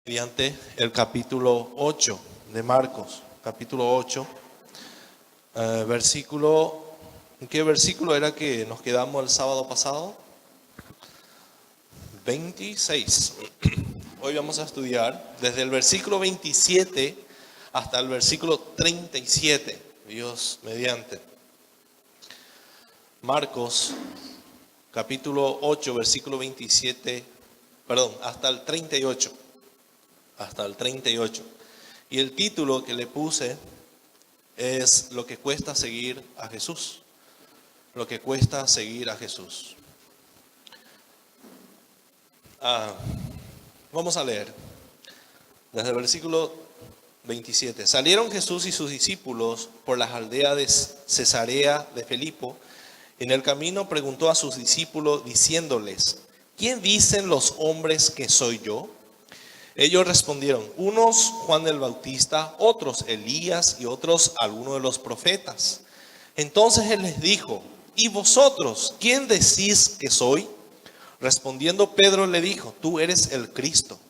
Mediante el capítulo 8 de Marcos, capítulo 8, versículo, ¿en qué versículo era que nos quedamos el sábado pasado? 26. Hoy vamos a estudiar desde el versículo 27 hasta el versículo 37, Dios mediante. Marcos, capítulo 8, versículo 27, hasta el 38. Hasta el 38. Y el título que le puse es Lo que cuesta seguir a Jesús. Lo que cuesta seguir a Jesús. Vamos a leer desde el versículo 27. Salieron Jesús y sus discípulos por las aldeas de Cesarea de Filipo. En el camino preguntó a sus discípulos diciéndoles: ¿quién dicen los hombres que soy yo? Ellos respondieron: unos Juan el Bautista, otros Elías y otros algunos de los profetas. Entonces él les dijo: ¿y vosotros quién decís que soy? Respondiendo Pedro le dijo: tú eres el Cristo.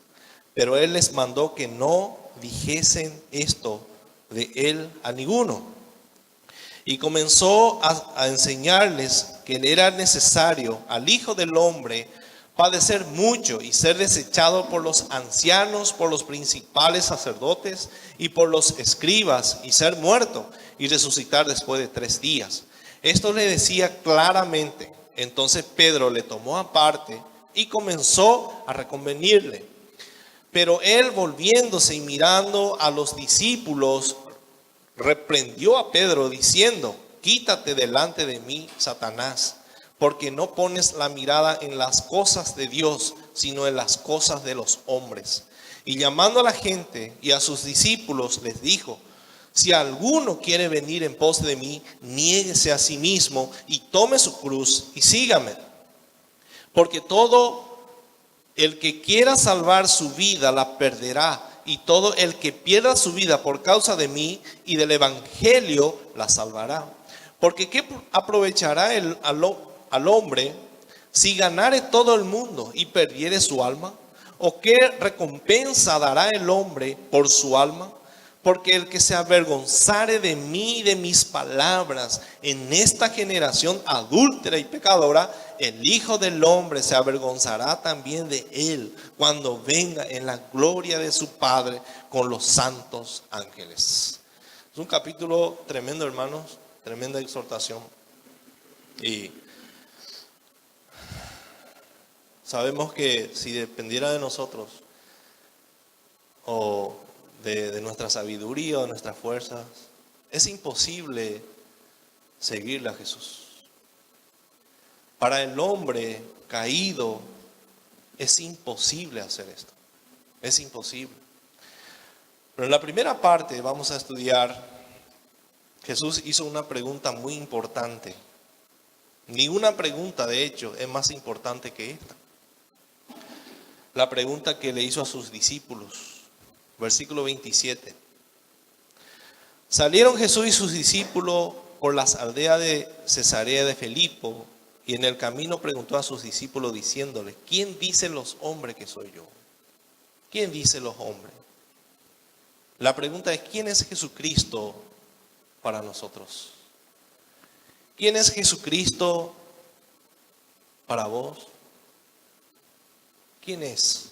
Pero él les mandó que no dijesen esto de él a ninguno. Y comenzó a enseñarles que era necesario al Hijo del Hombre padecer mucho y ser desechado por los ancianos, por los principales sacerdotes y por los escribas, y ser muerto y resucitar después de 3 días. Esto le decía claramente. Entonces Pedro le tomó aparte y comenzó a reconvenirle. Pero él, volviéndose y mirando a los discípulos, reprendió a Pedro diciendo: quítate delante de mí, Satanás, porque no pones la mirada en las cosas de Dios, sino en las cosas de los hombres. Y llamando a la gente y a sus discípulos les dijo: si alguno quiere venir en pos de mí, niéguese a sí mismo y tome su cruz y sígame. Porque todo el que quiera salvar su vida la perderá, y todo el que pierda su vida por causa de mí y del evangelio la salvará. Porque ¿qué aprovechará al hombre si ganare todo el mundo y perdiere su alma? ¿O qué recompensa dará el hombre por su alma? Porque el que se avergonzare de mí y de mis palabras en esta generación adúltera y pecadora, el Hijo del Hombre se avergonzará también de él cuando venga en la gloria de su Padre con los santos ángeles. Es un capítulo tremendo, hermanos, tremenda exhortación. Y sabemos que si dependiera de nosotros o de nuestra sabiduría o de nuestras fuerzas, es imposible seguirle a Jesús. Para el hombre caído es imposible hacer esto. Es imposible. Pero en la primera parte vamos a estudiar, Jesús hizo una pregunta muy importante. Ninguna pregunta, de hecho, es más importante que esta. La pregunta que le hizo a sus discípulos. Versículo 27. Salieron Jesús y sus discípulos por las aldeas de Cesarea de Filipo, y en el camino preguntó a sus discípulos diciéndoles: ¿quién dicen los hombres que soy yo? ¿Quién dicen los hombres? La pregunta es: ¿quién es Jesucristo para nosotros? ¿Quién es Jesucristo para vos? ¿Quién es?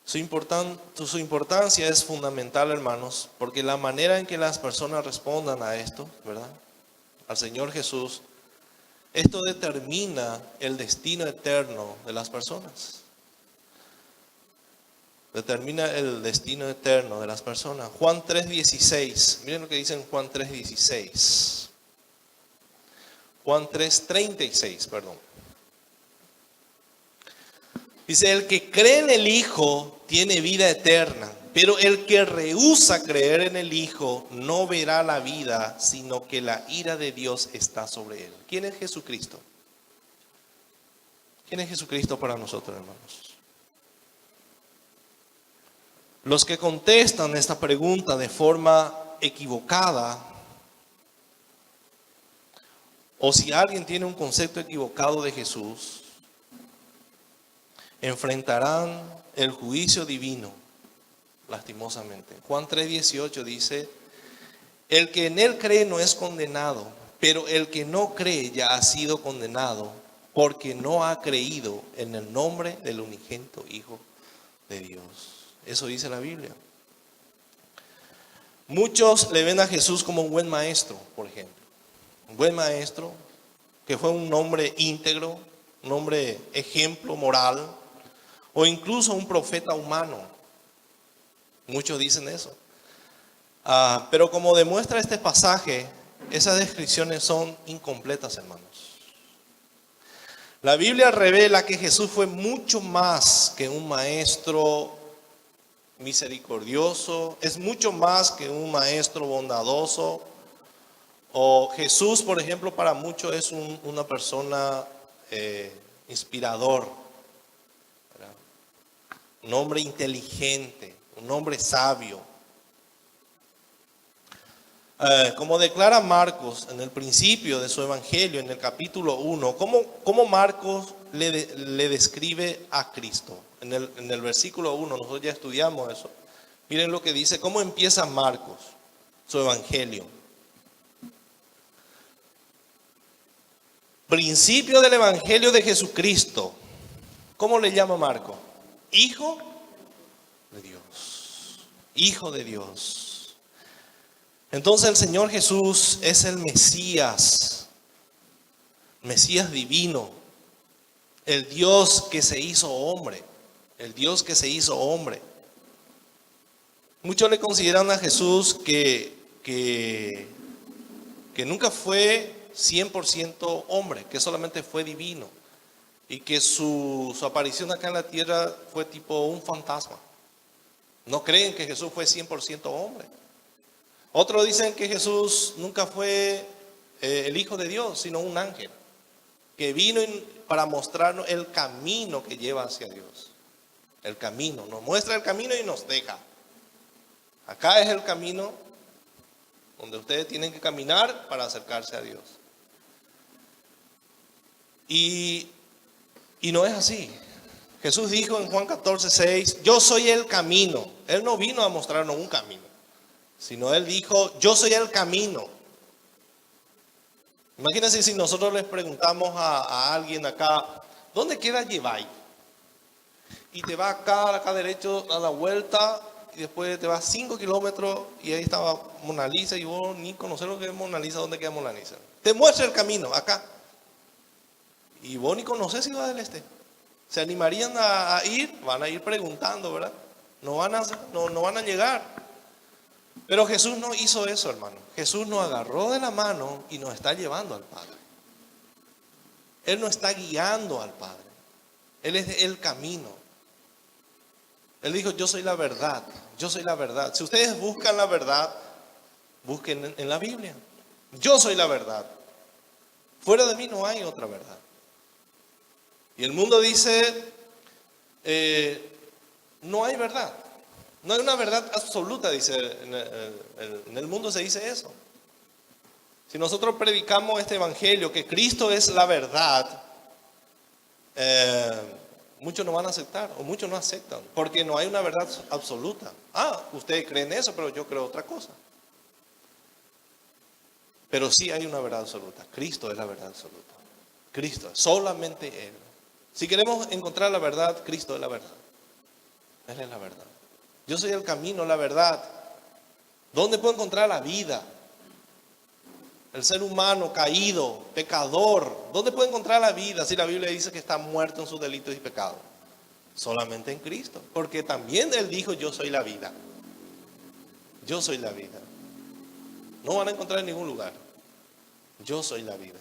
Su importancia es fundamental, hermanos, porque la manera en que las personas respondan a esto, ¿verdad?, al Señor Jesús, esto determina el destino eterno de las personas. Determina el destino eterno de las personas. Juan 3:16. Miren lo que dice en Juan 3:16. Juan 3:36, perdón. Dice: el que cree en el Hijo tiene vida eterna, pero el que rehúsa creer en el Hijo no verá la vida, sino que la ira de Dios está sobre él. ¿Quién es Jesucristo? ¿Quién es Jesucristo para nosotros, hermanos? Los que contestan esta pregunta de forma equivocada, o si alguien tiene un concepto equivocado de Jesús, enfrentarán el juicio divino, lastimosamente. Juan 3:18 dice: el que en él cree no es condenado, pero el que no cree ya ha sido condenado, porque no ha creído en el nombre del unigénito Hijo de Dios. Eso dice la Biblia. Muchos le ven a Jesús como un buen maestro, por ejemplo. Un buen maestro, que fue un hombre íntegro, un hombre ejemplo moral, o incluso un profeta humano. Muchos dicen eso. Pero como demuestra este pasaje, esas descripciones son incompletas, hermanos. La Biblia revela que Jesús fue mucho más que un maestro misericordioso, es mucho más que un maestro bondadoso. O Jesús, por ejemplo, para muchos es una persona inspirador, ¿verdad? Un hombre inteligente, un hombre sabio. Como declara Marcos en el principio de su evangelio, en el capítulo 1, ¿cómo Marcos le describe a Cristo? En el versículo 1, nosotros ya estudiamos eso. Miren lo que dice, cómo empieza Marcos, su evangelio. Principio del evangelio de Jesucristo. ¿Cómo le llama Marcos? Hijo de Dios. Hijo de Dios. Entonces el Señor Jesús es el Mesías divino, el Dios que se hizo hombre, el Dios que se hizo hombre. Muchos le consideran a Jesús que nunca fue 100% hombre, que solamente fue divino y que su aparición acá en la tierra fue tipo un fantasma. No creen que Jesús fue 100% hombre. Otros dicen que Jesús nunca fue el Hijo de Dios, sino un ángel, que vino para mostrarnos el camino que lleva hacia Dios. El camino, nos muestra el camino y nos deja. Acá es el camino donde ustedes tienen que caminar para acercarse a Dios. Y no es así. Jesús dijo en Juan 14:6, yo soy el camino. Él no vino a mostrarnos un camino, sino Él dijo, yo soy el camino. Imagínense si nosotros les preguntamos a alguien acá, ¿dónde quiera llevar? Y te va acá derecho a la vuelta, y después te vas 5 kilómetros, y ahí estaba Mona Lisa, y vos ni conoces lo que es Mona Lisa, ¿dónde queda Mona Lisa? Te muestra el camino, acá. Y vos ni conocés Ciudad del Este. ¿Se animarían a ir? Van a ir preguntando, ¿verdad? No van a llegar. Pero Jesús no hizo eso, hermano. Jesús nos agarró de la mano y nos está llevando al Padre. Él nos está guiando al Padre. Él es el camino. Él dijo, yo soy la verdad. Yo soy la verdad. Si ustedes buscan la verdad, busquen en la Biblia. Yo soy la verdad. Fuera de mí no hay otra verdad. Y el mundo dice, no hay verdad. No hay una verdad absoluta, dice, en el mundo se dice eso. Si nosotros predicamos este evangelio, que Cristo es la verdad, muchos no van a aceptar, o muchos no aceptan, porque no hay una verdad absoluta. Ustedes creen eso, pero yo creo otra cosa. Pero sí hay una verdad absoluta. Cristo es la verdad absoluta. Cristo, solamente Él. Si queremos encontrar la verdad, Cristo es la verdad. Él es la verdad. Yo soy el camino, la verdad. ¿Dónde puedo encontrar la vida? El ser humano caído, pecador. ¿Dónde puede encontrar la vida si la Biblia dice que está muerto en sus delitos y pecados? Solamente en Cristo. Porque también Él dijo, yo soy la vida. Yo soy la vida. No van a encontrar en ningún lugar. Yo soy la vida.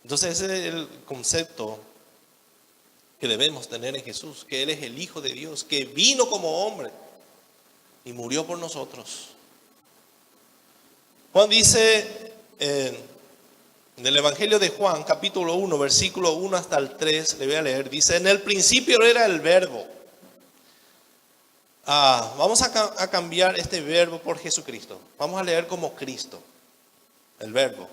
Entonces ese es el concepto que debemos tener en Jesús, que Él es el Hijo de Dios, que vino como hombre y murió por nosotros. Juan dice en el Evangelio de Juan, capítulo 1, versículo 1 hasta el 3, le voy a leer, dice, en el principio era el Verbo, Vamos a cambiar este verbo por Jesucristo. Vamos a leer como Cristo, el verbo.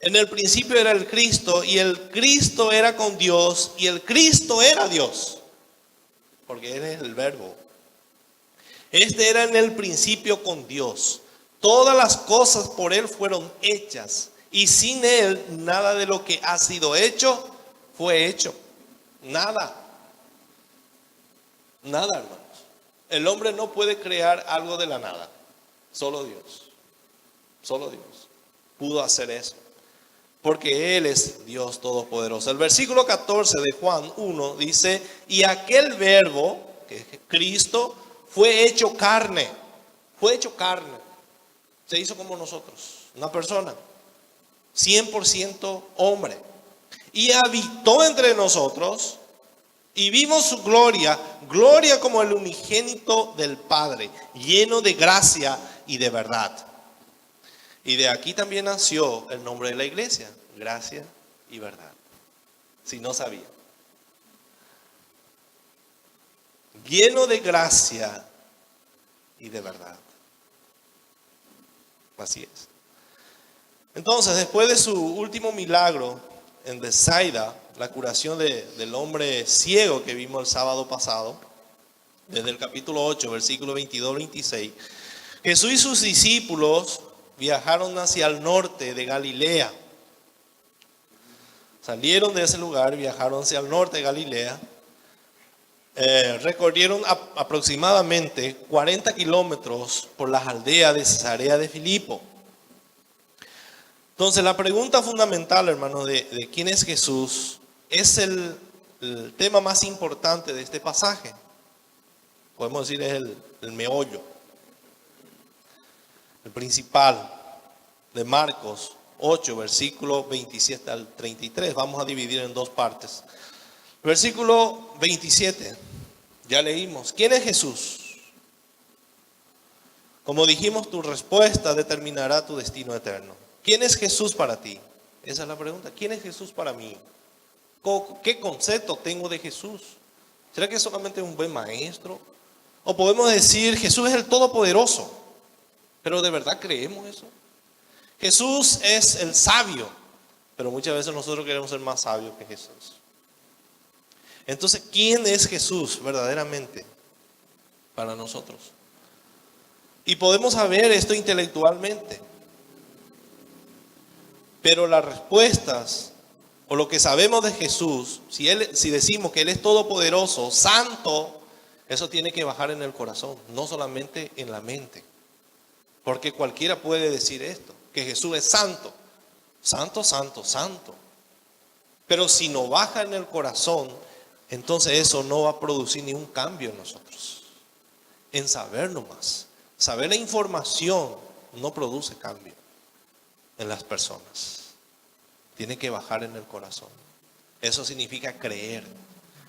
En el principio era el Cristo, y el Cristo era con Dios, y el Cristo era Dios, porque Él es el verbo. Este era en el principio con Dios. Todas las cosas por Él fueron hechas, y sin Él nada de lo que ha sido hecho fue hecho. Nada, hermanos. El hombre no puede crear algo de la nada. Solo Dios pudo hacer eso, porque Él es Dios Todopoderoso. El versículo 14 de Juan 1 dice: y aquel verbo, que es Cristo, fue hecho carne. Se hizo como nosotros, una persona, 100% hombre. Y habitó entre nosotros, y vimos su gloria como el unigénito del Padre, lleno de gracia y de verdad. Y de aquí también nació el nombre de la iglesia, gracia y verdad. Si no sabía. Lleno de gracia y de verdad. Así es. Entonces, después de su último milagro en Bethsaida, la curación del hombre ciego que vimos el sábado pasado, desde el capítulo 8, versículo 22-26, Jesús y sus discípulos viajaron hacia el norte de Galilea. Salieron de ese lugar, viajaron hacia el norte de Galilea, recorrieron aproximadamente 40 kilómetros por las aldeas de Cesarea de Filipo. Entonces, la pregunta fundamental, hermano, de quién es Jesús, es el tema más importante de este pasaje. Podemos decir es el meollo, el principal de Marcos 8, versículo 27 al 33. Vamos a dividir en dos partes. Versículo 27, ya leímos. ¿Quién es Jesús? Como dijimos, tu respuesta determinará tu destino eterno. ¿Quién es Jesús para ti? Esa es la pregunta. ¿Quién es Jesús para mí? ¿Qué concepto tengo de Jesús? ¿Será que es solamente un buen maestro? O podemos decir, Jesús es el Todopoderoso. ¿Pero de verdad creemos eso? Jesús es el sabio, pero muchas veces nosotros queremos ser más sabios que Jesús. Entonces, ¿quién es Jesús verdaderamente para nosotros? Y podemos saber esto intelectualmente, pero las respuestas o lo que sabemos de Jesús, si decimos que Él es todopoderoso, santo, eso tiene que bajar en el corazón, no solamente en la mente. Porque cualquiera puede decir esto, que Jesús es santo, santo, santo, santo. Pero si no baja en el corazón, entonces eso no va a producir ningún cambio en nosotros. En saber nomás. Saber la información no produce cambio en las personas. Tiene que bajar en el corazón. Eso significa creer.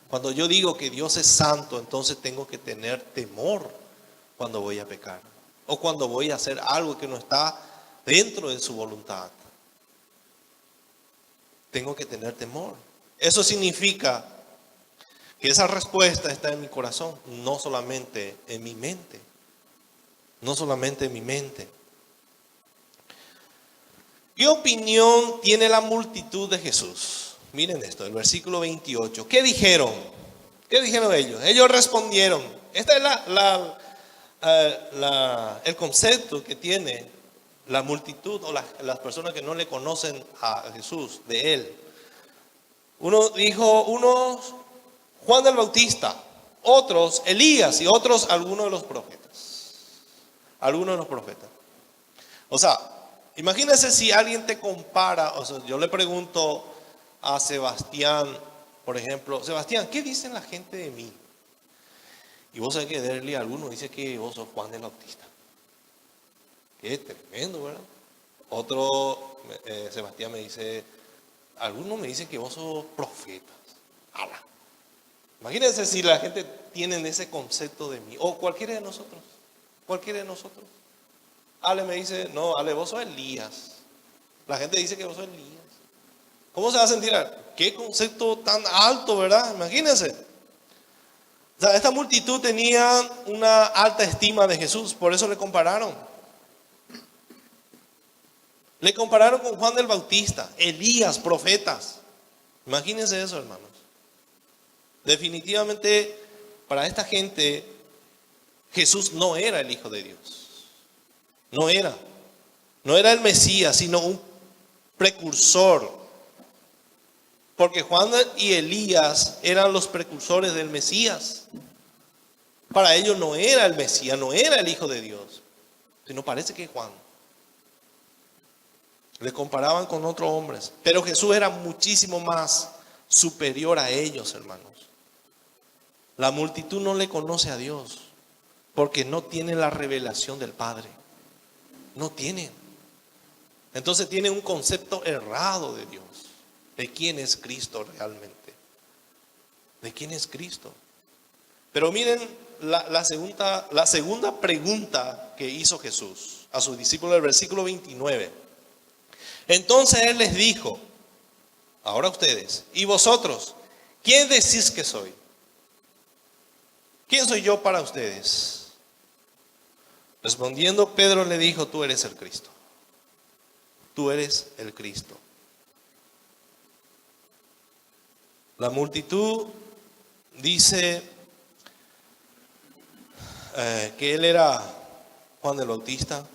Cuando yo digo que Dios es santo, entonces tengo que tener temor cuando voy a pecar. O cuando voy a hacer algo que no está dentro de su voluntad. Tengo que tener temor. Eso significa que esa respuesta está en mi corazón, no solamente en mi mente. No solamente en mi mente. ¿Qué opinión tiene la multitud de Jesús? Miren esto, el versículo 28. ¿Qué dijeron? ¿Qué dijeron ellos? Ellos respondieron. Este es el concepto que tiene la multitud o las personas que no le conocen a Jesús, de Él. Uno dijo, unos Juan el Bautista, otros Elías y otros algunos de los profetas. Algunos de los profetas. O sea, imagínense si alguien te compara, o sea, yo le pregunto a Sebastián, por ejemplo, Sebastián, ¿qué dicen la gente de mí? Y vos sabés que de alguno dice que vos sos Juan el Bautista. Qué tremendo, ¿verdad? Otro, Sebastián me dice, algunos me dicen que vos sos profeta. ¡Hala! Imagínense si la gente tiene ese concepto de mí, o cualquiera de nosotros. Cualquiera de nosotros. Ale me dice, no, Ale, vos sos Elías. La gente dice que vos sos Elías. ¿Cómo se va a sentir? ¿Qué concepto tan alto, verdad? Imagínense. sea, esta multitud tenía una alta estima de Jesús, por eso le compararon. Le compararon con Juan del Bautista, Elías, profetas. Imagínense eso, hermanos. Definitivamente, para esta gente, Jesús no era el Hijo de Dios. No era. No era el Mesías, sino un precursor. Porque Juan y Elías eran los precursores del Mesías. Para ellos no era el Mesías, no era el Hijo de Dios, sino parece que Juan. Le comparaban con otros hombres, pero Jesús era muchísimo más superior a ellos, hermanos. La multitud no le conoce a Dios porque no tiene la revelación del Padre. No tienen. Entonces tienen un concepto errado de Dios, de quién es Cristo realmente, de quién es Cristo. Pero miren la segunda pregunta que hizo Jesús a sus discípulos del versículo 29. Entonces Él les dijo, ahora ustedes, ¿y vosotros? ¿Quién decís que soy? ¿Quién soy yo para ustedes? Respondiendo Pedro le dijo, tú eres el Cristo. Tú eres el Cristo. La multitud dice que él era Juan el Bautista,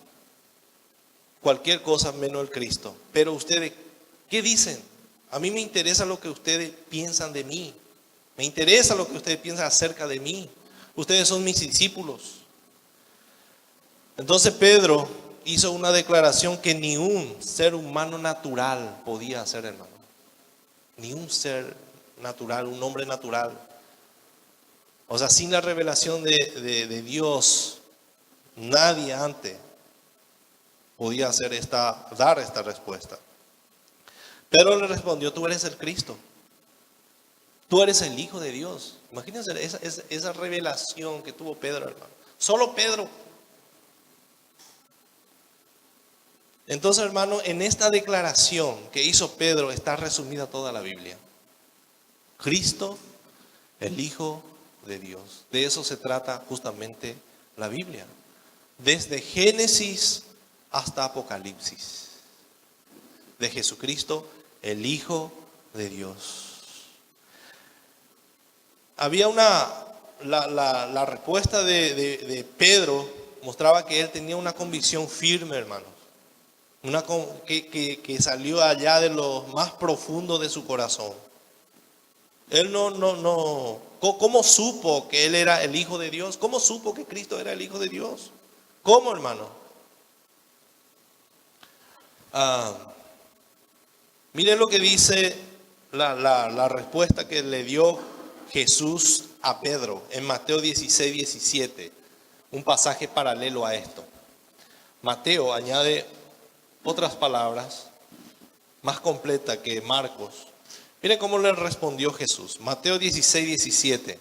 cualquier cosa menos el Cristo. Pero ustedes, ¿qué dicen? A mí me interesa lo que ustedes piensan de mí. Me interesa lo que ustedes piensan acerca de mí. Ustedes son mis discípulos. Entonces Pedro hizo una declaración que ni un ser humano natural podía hacer, hermano. Ni un ser natural, un hombre natural. O sea, sin la revelación de Dios, nadie antes podía dar esta respuesta. Pedro le respondió, tú eres el Cristo. Tú eres el Hijo de Dios. Imagínense esa revelación que tuvo Pedro, hermano. Solo Pedro. Entonces, hermano, en esta declaración que hizo Pedro está resumida toda la Biblia. Cristo, el Hijo de Dios. De eso se trata justamente la Biblia. Desde Génesis hasta Apocalipsis. De Jesucristo, el Hijo de Dios. Había la respuesta de Pedro mostraba que él tenía una convicción firme, hermanos. Que salió allá de lo más profundo de su corazón. Él ¿cómo supo que él era el Hijo de Dios? ¿Cómo supo que Cristo era el Hijo de Dios? ¿Cómo, hermano? Miren lo que dice la respuesta que le dio Jesús a Pedro en Mateo 16, 17. Un pasaje paralelo a esto. Mateo añade otras palabras más completas que Marcos. Miren cómo le respondió Jesús. Mateo 16, 17.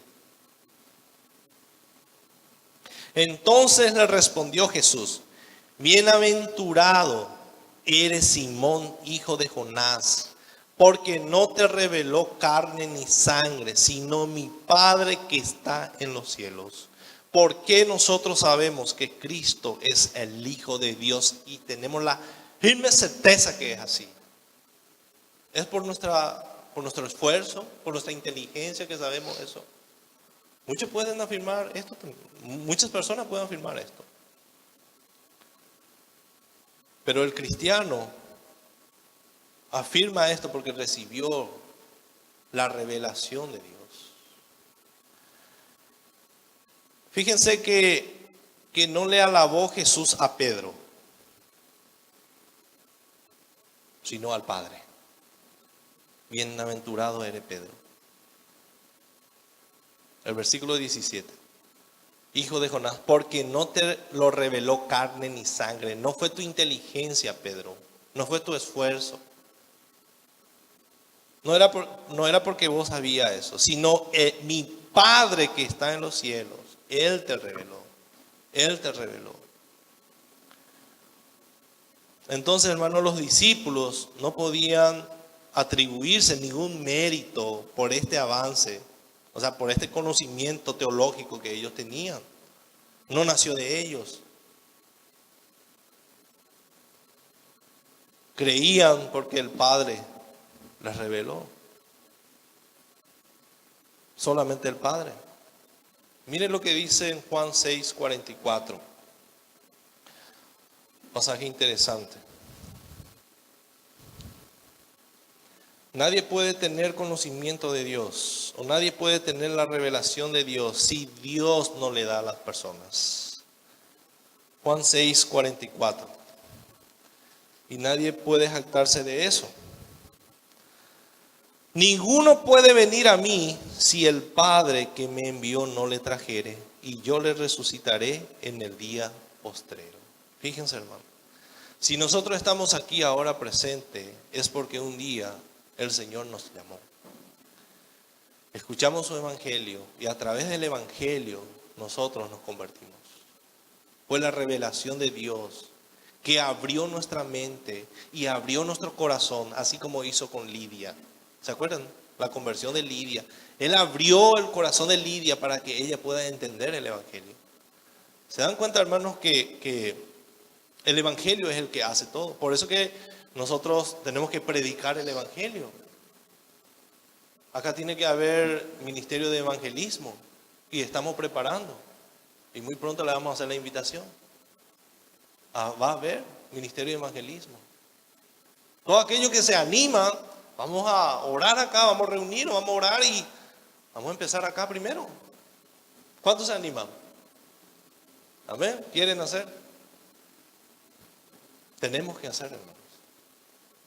Entonces le respondió Jesús, bienaventurado eres Simón, hijo de Jonás, porque no te reveló carne ni sangre, sino mi Padre que está en los cielos. Porque nosotros sabemos que Cristo es el Hijo de Dios y tenemos la firme certeza que es así. Es por nuestro esfuerzo, por nuestra inteligencia que sabemos eso. Muchos pueden afirmar esto, muchas personas pueden afirmar esto. Pero el cristiano afirma esto porque recibió la revelación de Dios. Fíjense que no le alabó Jesús a Pedro, sino al Padre. Bienaventurado eres Pedro. El versículo 17. Hijo de Jonás, porque no te lo reveló carne ni sangre. No fue tu inteligencia, Pedro. No fue tu esfuerzo. No era porque vos sabías eso, sino mi Padre que está en los cielos. Él te reveló. Él te reveló. Entonces, hermanos, los discípulos no podían atribuirse ningún mérito por este avance. O sea, por este conocimiento teológico que ellos tenían. No nació de ellos. Creían porque el Padre les reveló. Solamente el Padre. Miren lo que dice en Juan 6:44. Pasaje interesante. Nadie puede tener conocimiento de Dios, o nadie puede tener la revelación de Dios si Dios no le da a las personas. Juan 6:44. Y nadie puede jactarse de eso. Ninguno puede venir a mí si el Padre que me envió no le trajere, y yo le resucitaré en el día postrero. Fíjense, hermano. Si nosotros estamos aquí ahora presentes, es porque un día el Señor nos llamó. Escuchamos su evangelio y a través del evangelio nosotros nos convertimos. Fue la revelación de Dios que abrió nuestra mente y abrió nuestro corazón, así como hizo con Lidia. ¿Se acuerdan? La conversión de Lidia. Él abrió el corazón de Lidia para que ella pueda entender el evangelio. ¿Se dan cuenta, hermanos, que el evangelio es el que hace todo? Por eso que nosotros tenemos que predicar el evangelio. Acá tiene que haber ministerio de evangelismo y estamos preparando. Y muy pronto le vamos a hacer la invitación. Va a haber ministerio de evangelismo. Todo aquello que se anima, vamos a orar acá, vamos a reunirnos, vamos a orar y vamos a empezar acá primero. ¿Cuántos se animan? ¿Amén? ¿Quieren hacer? Tenemos que hacer, hermanos.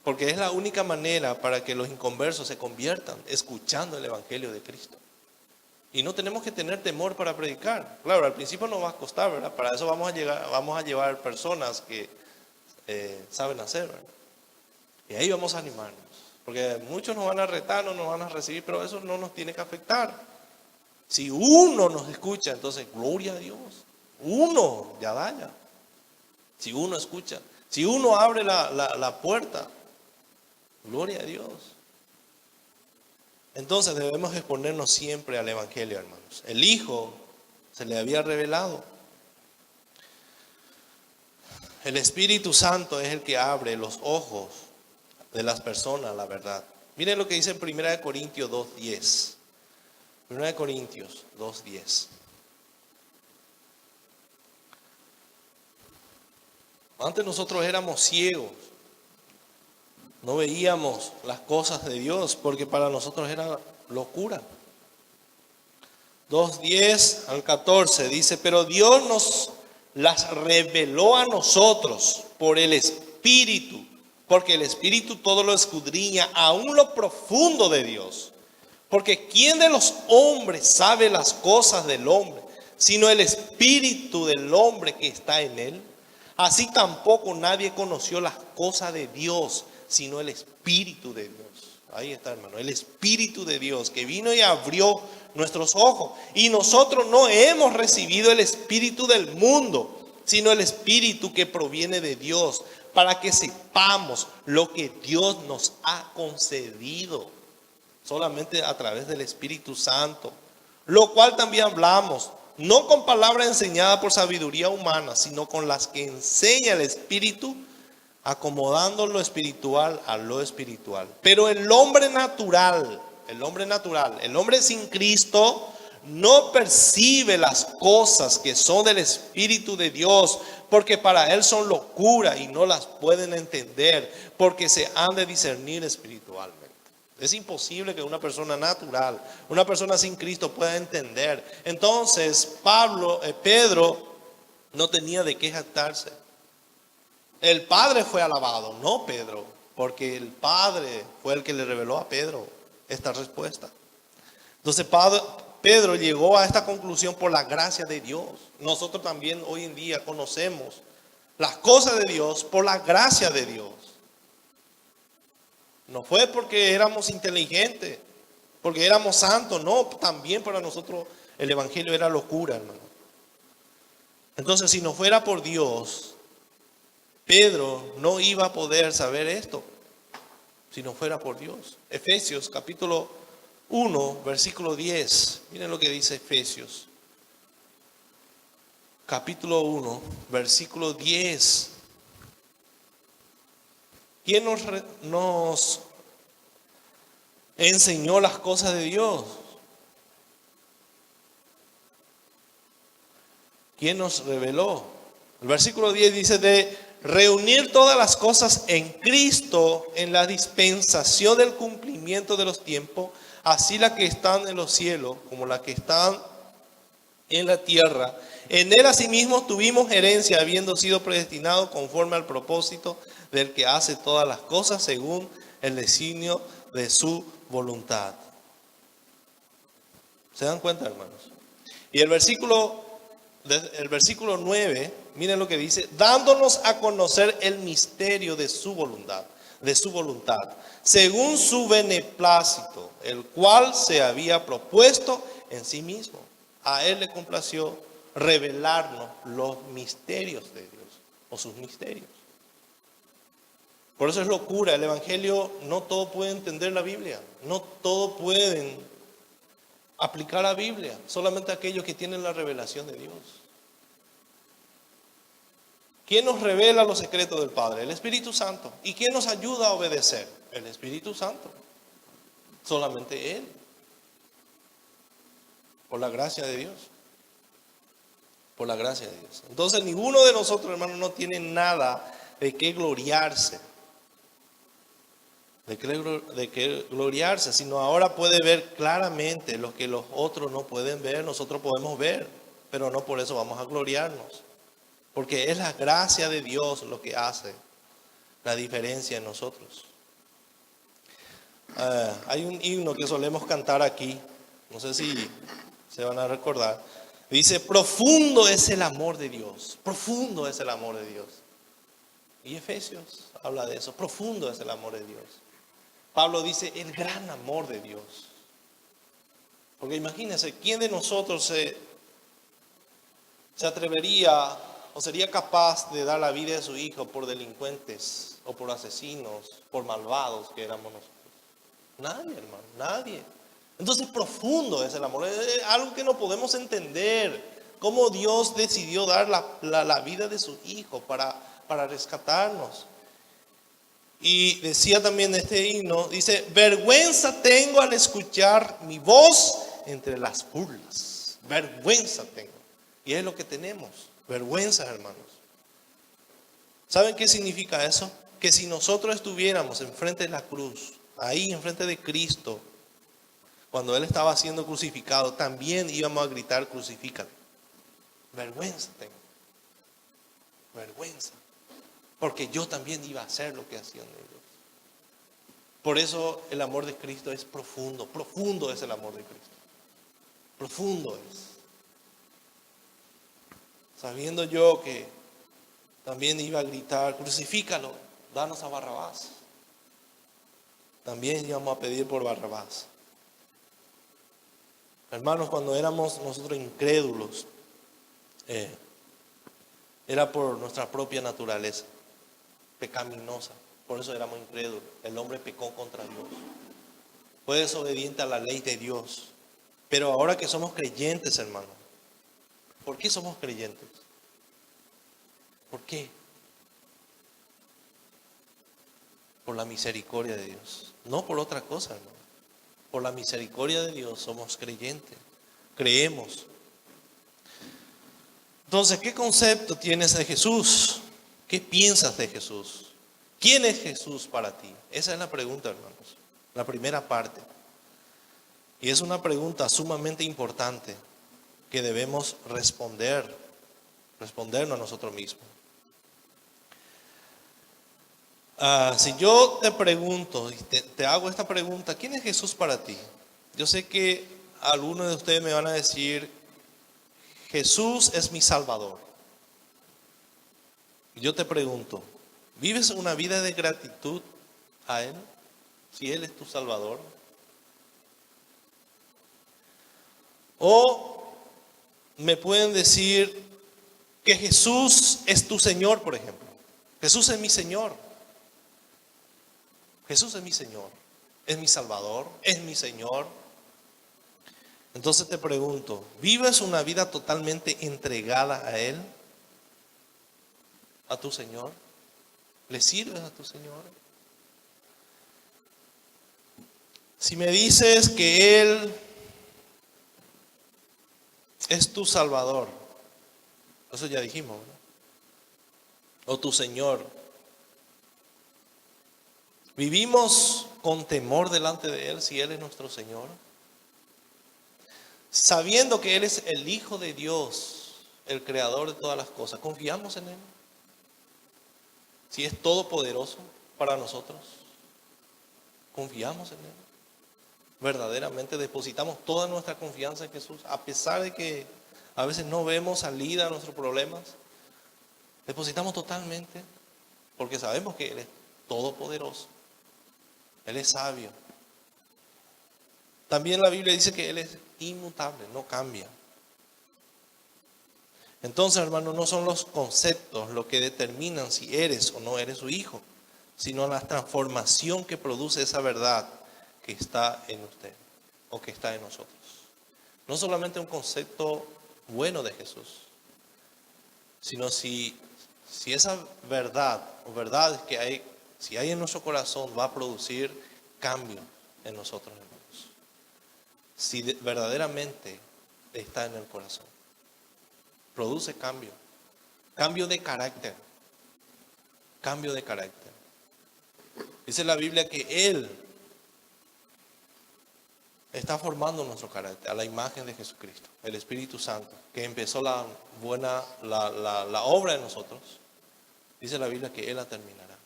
Porque es la única manera para que los inconversos se conviertan escuchando el evangelio de Cristo. Y no tenemos que tener temor para predicar. Claro, al principio nos va a costar, ¿verdad? Para eso vamos a llevar personas que saben hacer, ¿verdad? Y ahí vamos a animarnos. Porque muchos nos van a retar, no nos van a recibir, pero eso no nos tiene que afectar. Si uno nos escucha, entonces gloria a Dios. Uno, ya vaya. Si uno escucha, si uno abre la puerta, gloria a Dios. Entonces debemos exponernos siempre al evangelio, hermanos. El Hijo se le había revelado. El Espíritu Santo es el que abre los ojos de las personas a la verdad. Miren lo que dice en 1 Corintios 2:10. 1 Corintios 2:10. Antes nosotros éramos ciegos. No veíamos las cosas de Dios porque para nosotros era locura. 2:10 al 14 dice, pero Dios nos las reveló a nosotros por el Espíritu, porque el Espíritu todo lo escudriña, aún lo profundo de Dios. Porque ¿quién de los hombres sabe las cosas del hombre, sino el Espíritu del hombre que está en él? Así tampoco nadie conoció las cosas de Dios, sino el Espíritu de Dios. Ahí está, hermano, el Espíritu de Dios que vino y abrió nuestros ojos. Y nosotros no hemos recibido el espíritu del mundo, sino el Espíritu que proviene de Dios, para que sepamos lo que Dios nos ha concedido, solamente a través del Espíritu Santo. Lo cual también hablamos, no con palabra enseñada por sabiduría humana, sino con las que enseña el Espíritu, acomodando lo espiritual a lo espiritual. Pero el hombre natural, el hombre sin Cristo, no percibe las cosas que son del Espíritu de Dios, porque para él son locura y no las pueden entender, porque se han de discernir espiritualmente. Es imposible que una persona natural, una persona sin Cristo pueda entender. Entonces Pedro no tenía de qué jactarse. El Padre fue alabado, no Pedro, porque el Padre fue el que le reveló a Pedro esta respuesta. Entonces Pedro llegó a esta conclusión por la gracia de Dios. Nosotros también hoy en día conocemos las cosas de Dios por la gracia de Dios. No fue porque éramos inteligentes, porque éramos santos, no, también para nosotros el evangelio era locura, hermano. Entonces, si no fuera por Dios, Pedro no iba a poder saber esto, si no fuera por Dios. Efesios capítulo 1, versículo 10. Miren lo que dice Efesios. Capítulo 1, versículo 10. ¿Quién nos enseñó las cosas de Dios? ¿Quién nos reveló? El versículo 10 dice de reunir todas las cosas en Cristo en la dispensación del cumplimiento de los tiempos, así las que están en los cielos como las que están en la tierra. En él asimismo tuvimos herencia, habiendo sido predestinados conforme al propósito del que hace todas las cosas según el designio de su voluntad. ¿Se dan cuenta, hermanos? Y el versículo 9, miren lo que dice, dándonos a conocer el misterio de su voluntad, según su beneplácito, el cual se había propuesto en sí mismo. A él le complació revelarnos los misterios de Dios, o sus misterios. Por eso es locura, el Evangelio, no todo puede entender la Biblia, no todo pueden aplicar la Biblia, solamente aquellos que tienen la revelación de Dios. ¿Quién nos revela los secretos del Padre? El Espíritu Santo. ¿Y quién nos ayuda a obedecer? El Espíritu Santo. Solamente Él. Por la gracia de Dios. Por la gracia de Dios. Entonces ninguno de nosotros, hermanos, no tiene nada de qué gloriarse. De qué gloriarse, sino ahora puede ver claramente lo que los otros no pueden ver, nosotros podemos ver, pero no por eso vamos a gloriarnos. Porque es la gracia de Dios lo que hace la diferencia en nosotros. Hay un himno que solemos cantar aquí, no sé si se van a recordar. Dice, profundo es el amor de Dios, profundo es el amor de Dios. Y Efesios habla de eso, profundo es el amor de Dios. Pablo dice, el gran amor de Dios. Porque imagínense, ¿quién de nosotros se atrevería o sería capaz de dar la vida de su hijo por delincuentes o por asesinos, por malvados que éramos nosotros? Nadie, hermano, nadie. Entonces profundo es el amor, es algo que no podemos entender. Cómo Dios decidió dar la vida de su hijo para rescatarnos. Y decía también este himno, dice, vergüenza tengo al escuchar mi voz entre las burlas. Vergüenza tengo. Y es lo que tenemos, vergüenza, hermanos. ¿Saben qué significa eso? Que si nosotros estuviéramos enfrente de la cruz, ahí enfrente de Cristo, cuando Él estaba siendo crucificado, también íbamos a gritar, crucifícale. Vergüenza tengo. Vergüenza. Porque yo también iba a hacer lo que hacían ellos. Por eso el amor de Cristo es profundo. Profundo es el amor de Cristo. Profundo es. Sabiendo yo que también iba a gritar, crucifícalo, danos a Barrabás. También íbamos a pedir por Barrabás. Hermanos, cuando éramos nosotros incrédulos, era por nuestra propia naturaleza pecaminosa. Por eso éramos incrédulos. El hombre pecó contra Dios. Fue desobediente a la ley de Dios. Pero ahora que somos creyentes, hermanos, ¿por qué somos creyentes? ¿Por qué? Por la misericordia de Dios. No por otra cosa, hermano. Por la misericordia de Dios somos creyentes. Creemos. Entonces, ¿qué concepto tienes de Jesús? ¿Qué piensas de Jesús? ¿Quién es Jesús para ti? Esa es la pregunta, hermanos. La primera parte. Y es una pregunta sumamente importante que debemos respondernos a nosotros mismos. Si yo te pregunto, y te hago esta pregunta, ¿quién es Jesús para ti? Yo sé que algunos de ustedes me van a decir, Jesús es mi Salvador. Yo te pregunto, ¿vives una vida de gratitud a Él? Si Él es tu Salvador. O me pueden decir que Jesús es tu Señor, por ejemplo. Jesús es mi Señor. Jesús es mi Señor. Es mi Salvador. Es mi Señor. Entonces te pregunto, ¿vives una vida totalmente entregada a Él? ¿A tu Señor? ¿Le sirves a tu Señor? Si me dices que Él es tu Salvador, eso ya dijimos, ¿verdad? O tu Señor, ¿vivimos con temor delante de Él si Él es nuestro Señor? Sabiendo que Él es el Hijo de Dios, el Creador de todas las cosas, ¿confiamos en Él? Si es todopoderoso para nosotros, ¿confiamos en Él? Verdaderamente depositamos toda nuestra confianza en Jesús, a pesar de que a veces no vemos salida a nuestros problemas. Depositamos totalmente, porque sabemos que Él es todopoderoso, Él es sabio. También la Biblia dice que Él es inmutable, no cambia. Entonces, hermanos, no son los conceptos lo que determinan si eres o no eres su hijo, sino la transformación que produce esa verdad que está en usted o que está en nosotros. No solamente un concepto bueno de Jesús, sino si esa verdad o verdades que hay, si hay en nuestro corazón, va a producir cambio en nosotros, hermanos. Si verdaderamente está en el corazón, produce cambio, cambio de carácter, cambio de carácter. Dice la Biblia que Él está formando nuestro carácter a la imagen de Jesucristo, el Espíritu Santo, que empezó la obra en nosotros. Dice la Biblia que Él la terminará.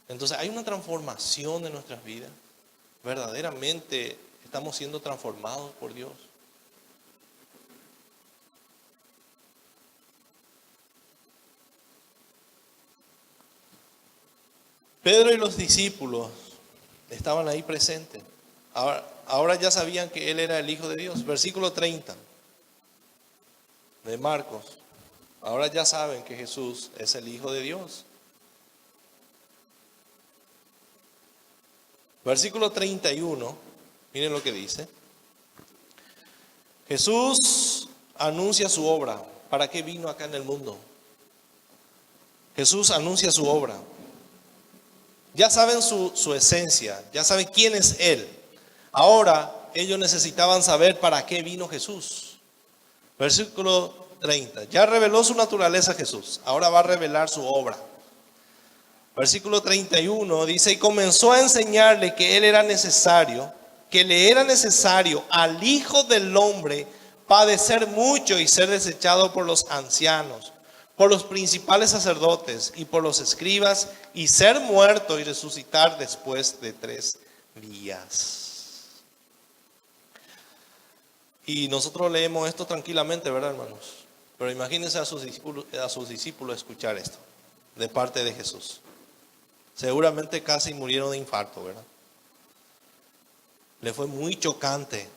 Entonces hay una transformación en nuestras vidas. Verdaderamente estamos siendo transformados por Dios. Pedro y los discípulos estaban ahí presentes. Ahora ya sabían que Él era el Hijo de Dios. Versículo 30 de Marcos. Ahora ya saben que Jesús es el Hijo de Dios. Versículo 31, miren lo que dice. Jesús anuncia su obra. ¿Para qué vino acá en el mundo? Jesús anuncia su obra. Ya saben su esencia, ya saben quién es Él. Ahora ellos necesitaban saber para qué vino Jesús. Versículo 30. Ya reveló su naturaleza Jesús, ahora va a revelar su obra. Versículo 31 dice, y comenzó a enseñarle que Él era necesario, que le era necesario al Hijo del Hombre padecer mucho y ser desechado por los ancianos, por los principales sacerdotes y por los escribas, y ser muerto y resucitar después de 3 días. Y nosotros leemos esto tranquilamente, ¿verdad, hermanos? Pero imagínense a sus discípulos escuchar esto de parte de Jesús. Seguramente casi murieron de infarto, ¿verdad? Le fue muy chocante.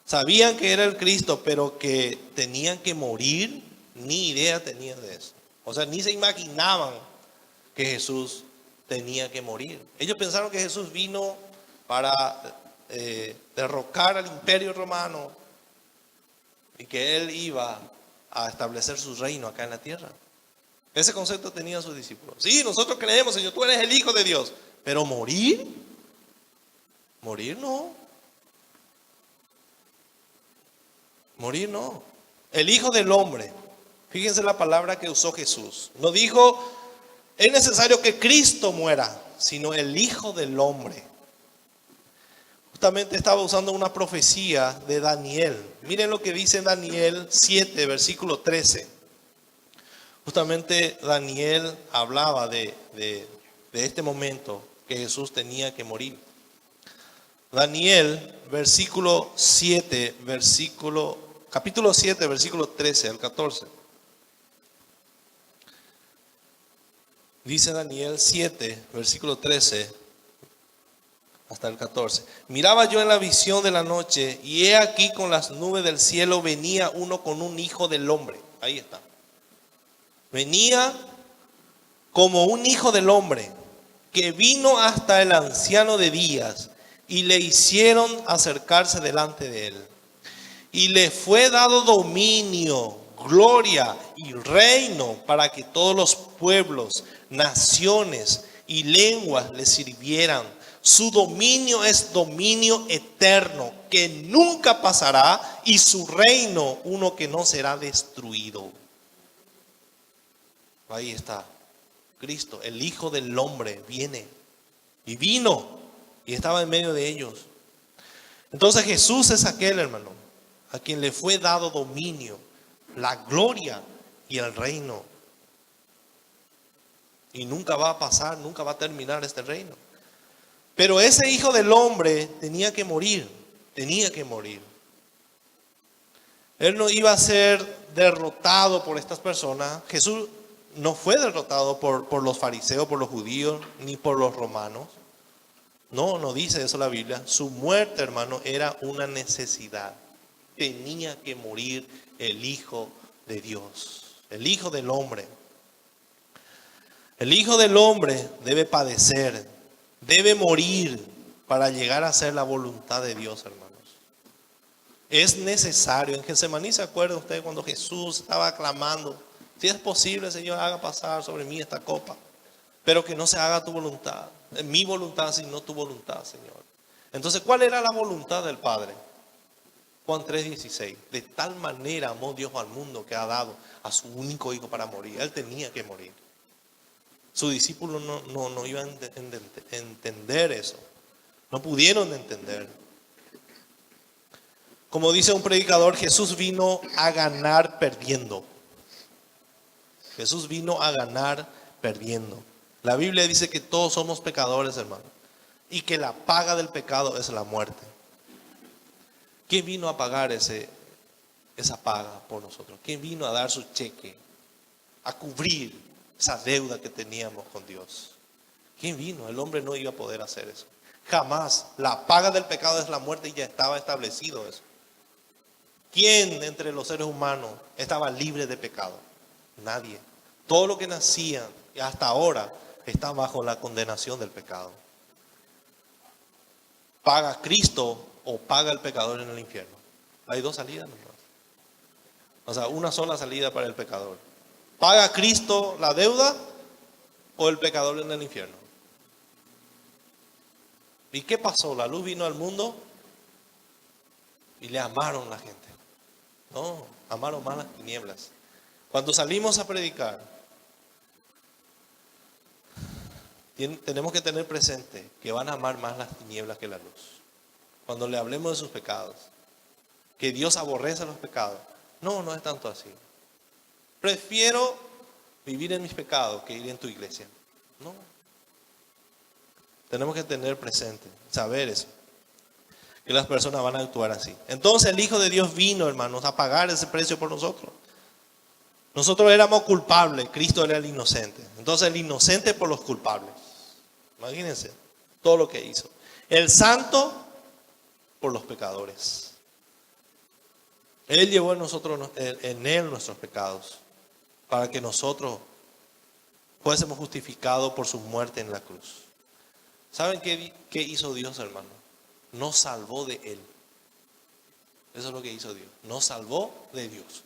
Sabían que era el Cristo, pero que tenían que morir, ni idea tenían de eso. O sea, ni se imaginaban que Jesús tenía que morir. Ellos pensaron que Jesús vino para derrocar al imperio romano y que Él iba a establecer su reino acá en la tierra. Ese concepto tenían sus discípulos. Sí, nosotros creemos, Señor, tú eres el Hijo de Dios, pero morir no. Morir no. El Hijo del Hombre. Fíjense la palabra que usó Jesús. No dijo, es necesario que Cristo muera, sino el Hijo del Hombre. Justamente estaba usando una profecía de Daniel. Miren lo que dice Daniel 7, versículo 13. Justamente Daniel hablaba de este momento que Jesús tenía que morir. Daniel, capítulo 7, versículo 13 al 14. Dice Daniel 7, versículo 13 hasta el 14. Miraba yo en la visión de la noche, y he aquí con las nubes del cielo venía uno con un hijo del hombre. Ahí está. Venía como un hijo del hombre, que vino hasta el anciano de días, y le hicieron acercarse delante de él. Y le fue dado dominio, gloria y reino para que todos los pueblos, naciones y lenguas le sirvieran. Su dominio es dominio eterno que nunca pasará, y su reino uno que no será destruido. Ahí está Cristo, el Hijo del Hombre, viene y vino y estaba en medio de ellos. Entonces Jesús es aquel, hermano, a quien le fue dado dominio, la gloria y el reino. Y nunca va a pasar, nunca va a terminar este reino. Pero ese Hijo del Hombre tenía que morir, tenía que morir. Él no iba a ser derrotado por estas personas. Jesús no fue derrotado por los fariseos, por los judíos, ni por los romanos. No dice eso la Biblia. Su muerte, hermano, era una necesidad. Tenía que morir el Hijo de Dios, el Hijo del Hombre. El Hijo del Hombre debe padecer, debe morir para llegar a ser la voluntad de Dios, hermanos. Es necesario. En Getsemaní, ¿se acuerda usted cuando Jesús estaba clamando: si es posible, Señor, haga pasar sobre mí esta copa, pero que no se haga tu voluntad, mi voluntad, sino tu voluntad, Señor? Entonces, ¿cuál era la voluntad del Padre? Juan 3:16. De tal manera amó Dios al mundo que ha dado a su único Hijo para morir. Él tenía que morir. Sus discípulos no iban a entender eso. No pudieron entender. Como dice un predicador, Jesús vino a ganar perdiendo. Jesús vino a ganar perdiendo. La Biblia dice que todos somos pecadores, hermano, y que la paga del pecado es la muerte. ¿Quién vino a pagar esa paga por nosotros? ¿Quién vino a dar su cheque, a cubrir esa deuda que teníamos con Dios? ¿Quién vino? El hombre no iba a poder hacer eso. Jamás. La paga del pecado es la muerte y ya estaba establecido eso. ¿Quién entre los seres humanos estaba libre de pecado? Nadie. Todo lo que nacía hasta ahora está bajo la condenación del pecado. ¿Paga Cristo o paga el pecador en el infierno? Hay dos salidas nomás. O sea, una sola salida para el pecador. ¿Paga Cristo la deuda o el pecador en el infierno? ¿Y qué pasó? La luz vino al mundo y le amaron la gente. No, amaron más las tinieblas. Cuando salimos a predicar, tenemos que tener presente que van a amar más las tinieblas que la luz. Cuando le hablemos de sus pecados, que Dios aborrece los pecados. No es tanto así. Prefiero vivir en mis pecados que ir en tu iglesia. No. Tenemos que tener presente, saber eso, que las personas van a actuar así. Entonces el Hijo de Dios vino, hermanos, a pagar ese precio por nosotros. Nosotros éramos culpables, Cristo era el inocente. Entonces el inocente por los culpables. Imagínense todo lo que hizo. El santo por los pecadores. Él llevó en él nuestros pecados, para que nosotros fuésemos justificados por su muerte en la cruz. ¿Saben qué hizo Dios, hermano? Nos salvó de él. Eso es lo que hizo Dios. Nos salvó de Dios.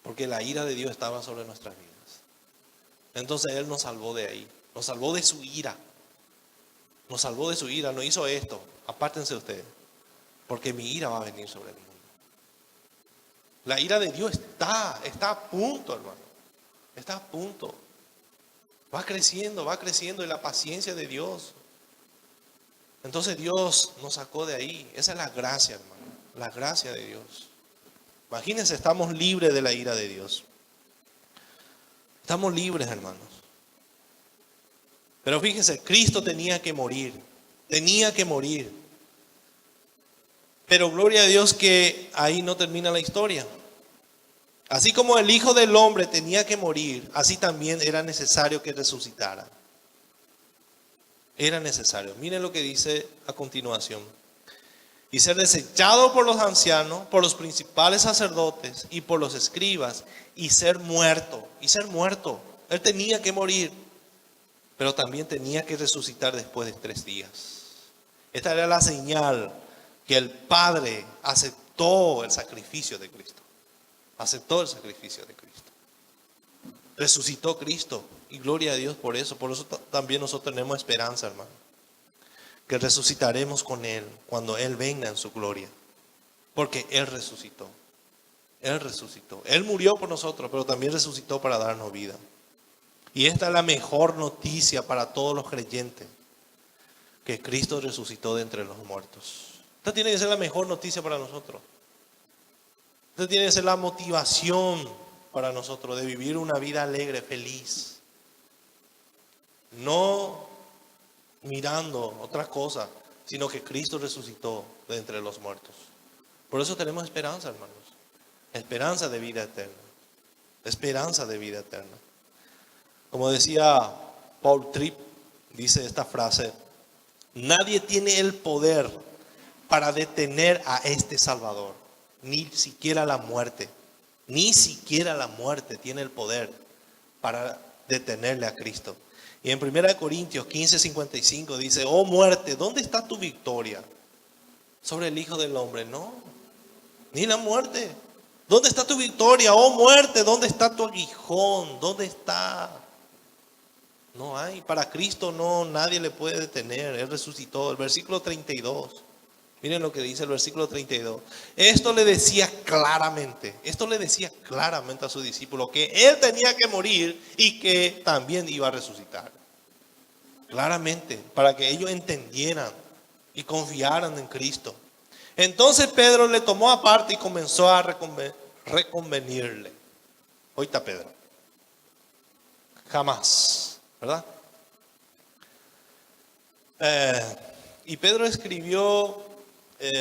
Porque la ira de Dios estaba sobre nuestras vidas. Entonces Él nos salvó de ahí. Nos salvó de su ira. Nos salvó de su ira. No hizo esto. Apártense ustedes. Porque mi ira va a venir sobre el mundo. La ira de Dios está a punto, hermano. Está a punto. Va creciendo. Y la paciencia de Dios. Entonces Dios nos sacó de ahí. Esa es la gracia, hermano. La gracia de Dios. Imagínense, estamos libres de la ira de Dios. Estamos libres, hermanos. Pero fíjense, Cristo tenía que morir. Tenía que morir. Pero gloria a Dios que ahí no termina la historia. Así como el Hijo del Hombre tenía que morir, así también era necesario que resucitara. Era necesario. Miren lo que dice a continuación. Y ser desechado por los ancianos, por los principales sacerdotes y por los escribas, y ser muerto. Él tenía que morir, pero también tenía que resucitar después de 3 días. Esta era la señal que el Padre aceptó el sacrificio de Cristo. Aceptó el sacrificio de Cristo. Resucitó Cristo. Y gloria a Dios por eso. Por eso también nosotros tenemos esperanza, hermano. Que resucitaremos con Él cuando Él venga en su gloria. Porque Él resucitó. Él resucitó. Él murió por nosotros, pero también resucitó para darnos vida. Y esta es la mejor noticia para todos los creyentes. Que Cristo resucitó de entre los muertos. Esta tiene que ser la mejor noticia para nosotros. Esta tiene que ser la motivación para nosotros de vivir una vida alegre, feliz. No mirando otras cosas, sino que Cristo resucitó de entre los muertos. Por eso tenemos esperanza, hermanos. Esperanza de vida eterna. Esperanza de vida eterna. Como decía Paul Tripp, dice esta frase: nadie tiene el poder para detener a este Salvador. Ni siquiera la muerte. Ni siquiera la muerte tiene el poder para detenerle a Cristo. Y en 1 Corintios 15:55 dice: oh muerte, ¿dónde está tu victoria sobre el Hijo del Hombre? No, ni la muerte. ¿Dónde está tu victoria? Oh muerte, ¿dónde está tu aguijón? ¿Dónde está? No hay. Para Cristo no, nadie le puede detener. Él resucitó. El versículo 32. Miren lo que dice el versículo 32. Esto le decía claramente a su discípulo que Él tenía que morir y que también iba a resucitar. Claramente, para que ellos entendieran y confiaran en Cristo. Entonces Pedro le tomó aparte y comenzó a reconvenirle. Oíste, Pedro. Jamás, ¿verdad? Y Pedro escribió,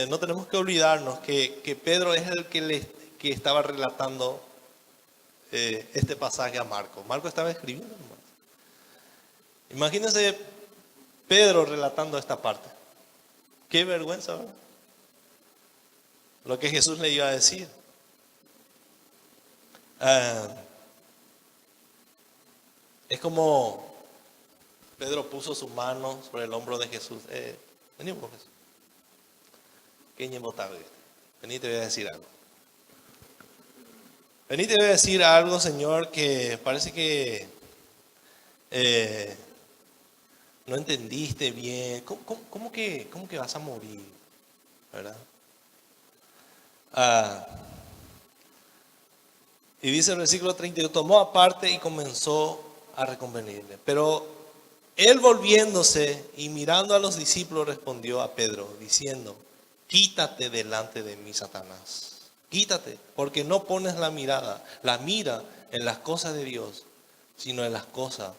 no tenemos que olvidarnos que Pedro es el que estaba relatando este pasaje a Marco. Marco estaba escribiendo. Imagínense Pedro relatando esta parte. Qué vergüenza, ¿verdad? Lo que Jesús le iba a decir. Es como Pedro puso sus manos sobre el hombro de Jesús. Venimos, Jesús. Vení, te voy a decir algo. Vení, te voy a decir algo, Señor, que parece que no entendiste bien. ¿Cómo que vas a morir? ¿Verdad? Y dice el versículo 32, tomó aparte y comenzó a reconvenirle. Pero él, volviéndose y mirando a los discípulos, respondió a Pedro diciendo: quítate delante de mí, Satanás. Quítate, porque no pones la mira en las cosas de Dios, sino en las cosas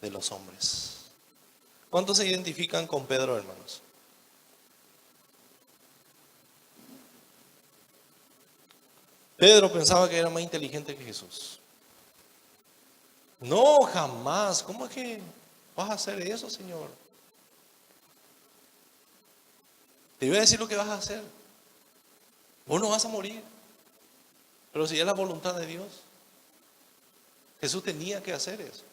de los hombres. ¿Cuántos se identifican con Pedro, hermanos? Pedro pensaba que era más inteligente que Jesús. No, jamás. ¿Cómo es que vas a hacer eso, Señor? Te voy a decir lo que vas a hacer. Vos no vas a morir. Pero si es la voluntad de Dios, Jesús tenía que hacer eso.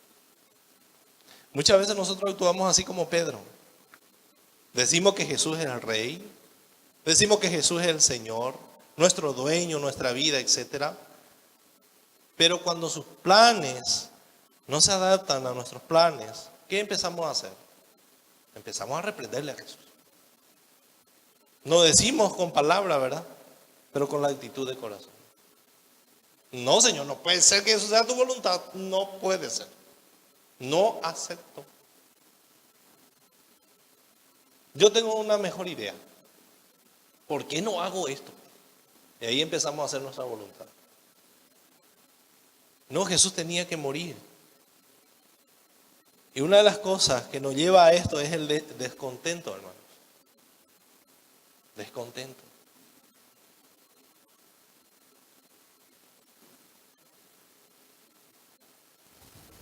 Muchas veces nosotros actuamos así como Pedro. Decimos que Jesús es el Rey. Decimos que Jesús es el Señor, nuestro dueño, nuestra vida, etc. Pero cuando sus planes no se adaptan a nuestros planes, ¿qué empezamos a hacer? Empezamos a reprenderle a Jesús. No decimos con palabras, ¿verdad? Pero con la actitud de corazón. No, Señor, no puede ser que eso sea tu voluntad. No puede ser. No acepto. Yo tengo una mejor idea. ¿Por qué no hago esto? Y ahí empezamos a hacer nuestra voluntad. No, Jesús tenía que morir. Y una de las cosas que nos lleva a esto es el descontento, hermanos. Descontento.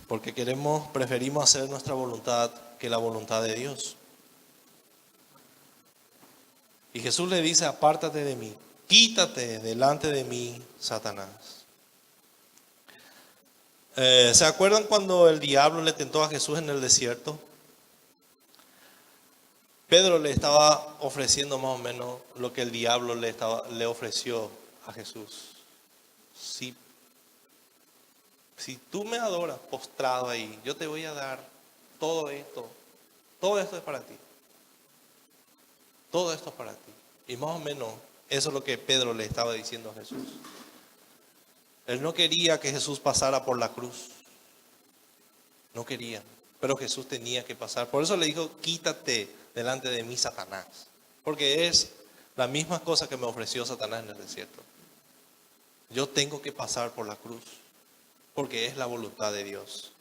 Porque preferimos hacer nuestra voluntad que la voluntad de Dios. Y Jesús le dice: apártate de mí, quítate delante de mí, Satanás. ¿Se acuerdan cuando el diablo le tentó a Jesús en el desierto? Pedro le estaba ofreciendo más o menos lo que el diablo le ofreció a Jesús. Si tú me adoras postrado ahí, yo te voy a dar todo esto. Todo esto es para ti. Todo esto es para ti. Y más o menos eso es lo que Pedro le estaba diciendo a Jesús. Él no quería que Jesús pasara por la cruz. No quería. Pero Jesús tenía que pasar. Por eso le dijo, quítate delante de mí, Satanás. Porque es la misma cosa que me ofreció Satanás en el desierto. Yo tengo que pasar por la cruz. Porque es la voluntad de Dios.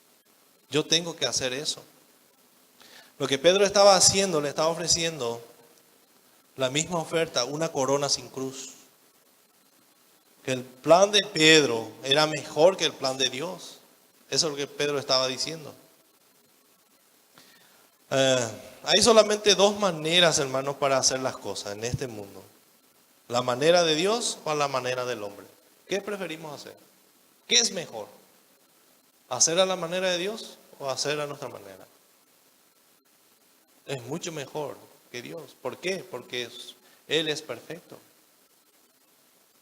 Yo tengo que hacer eso. Lo que Pedro estaba haciendo, le estaba ofreciendo la misma oferta, una corona sin cruz. Que el plan de Pedro era mejor que el plan de Dios. Eso es lo que Pedro estaba diciendo. Hay solamente dos maneras, hermanos, para hacer las cosas en este mundo. La manera de Dios o la manera del hombre. ¿Qué preferimos hacer? ¿Qué es mejor? ¿Hacer a la manera de Dios o hacer a nuestra manera? Es mucho mejor que Dios. ¿Por qué? Porque Él es perfecto.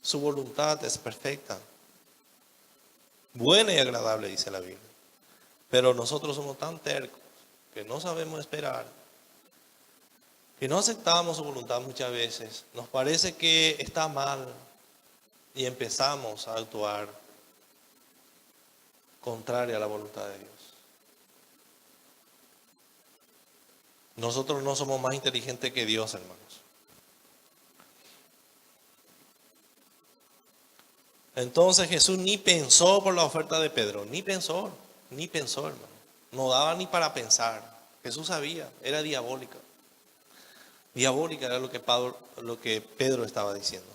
Su voluntad es perfecta. Buena y agradable, dice la Biblia. Pero nosotros somos tan tercos que no sabemos esperar, que no aceptamos su voluntad muchas veces. Nos parece que está mal y empezamos a actuar contraria a la voluntad de Dios. Nosotros no somos más inteligentes que Dios, hermanos. Entonces Jesús ni pensó por la oferta de Pedro, ni pensó, hermano. No daba ni para pensar. Jesús sabía, era diabólica. Diabólica era lo que Pedro estaba diciendo.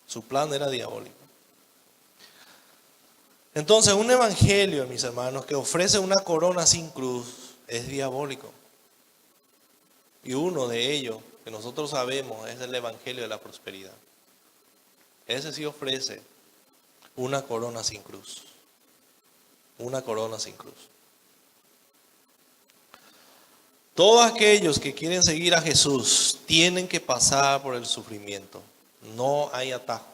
Su plan era diabólico. Entonces un evangelio, mis hermanos, que ofrece una corona sin cruz es diabólico. Y uno de ellos, que nosotros sabemos, es el evangelio de la prosperidad. Ese sí ofrece una corona sin cruz. Una corona sin cruz. Todos aquellos que quieren seguir a Jesús tienen que pasar por el sufrimiento. No hay atajos.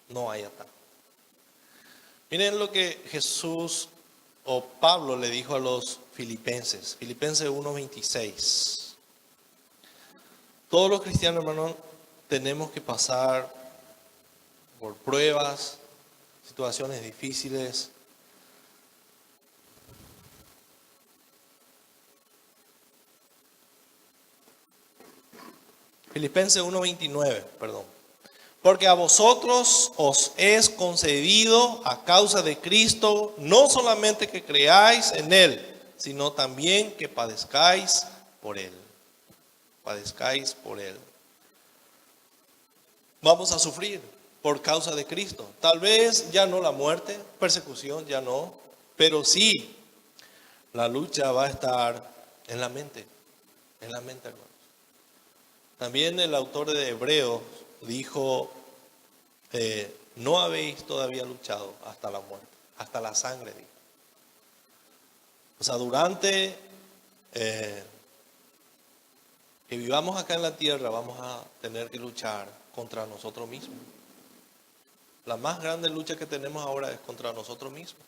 No hay atajos. Miren lo que Jesús o Pablo le dijo a los filipenses. Filipenses 1:26. Todos los cristianos, hermanos, tenemos que pasar por pruebas, situaciones difíciles. Filipenses 1:29, perdón. Porque a vosotros os es concedido a causa de Cristo, no solamente que creáis en Él, sino también que padezcáis por Él. Padezcáis por Él. Vamos a sufrir por causa de Cristo. Tal vez ya no la muerte, persecución, ya no. Pero sí, la lucha va a estar en la mente. En la mente, hermanos. También el autor de Hebreos dijo, no habéis todavía luchado hasta la muerte, hasta la sangre, dijo. O sea, durante que vivamos acá en la tierra vamos a tener que luchar contra nosotros mismos. La más grande lucha que tenemos ahora es contra nosotros mismos,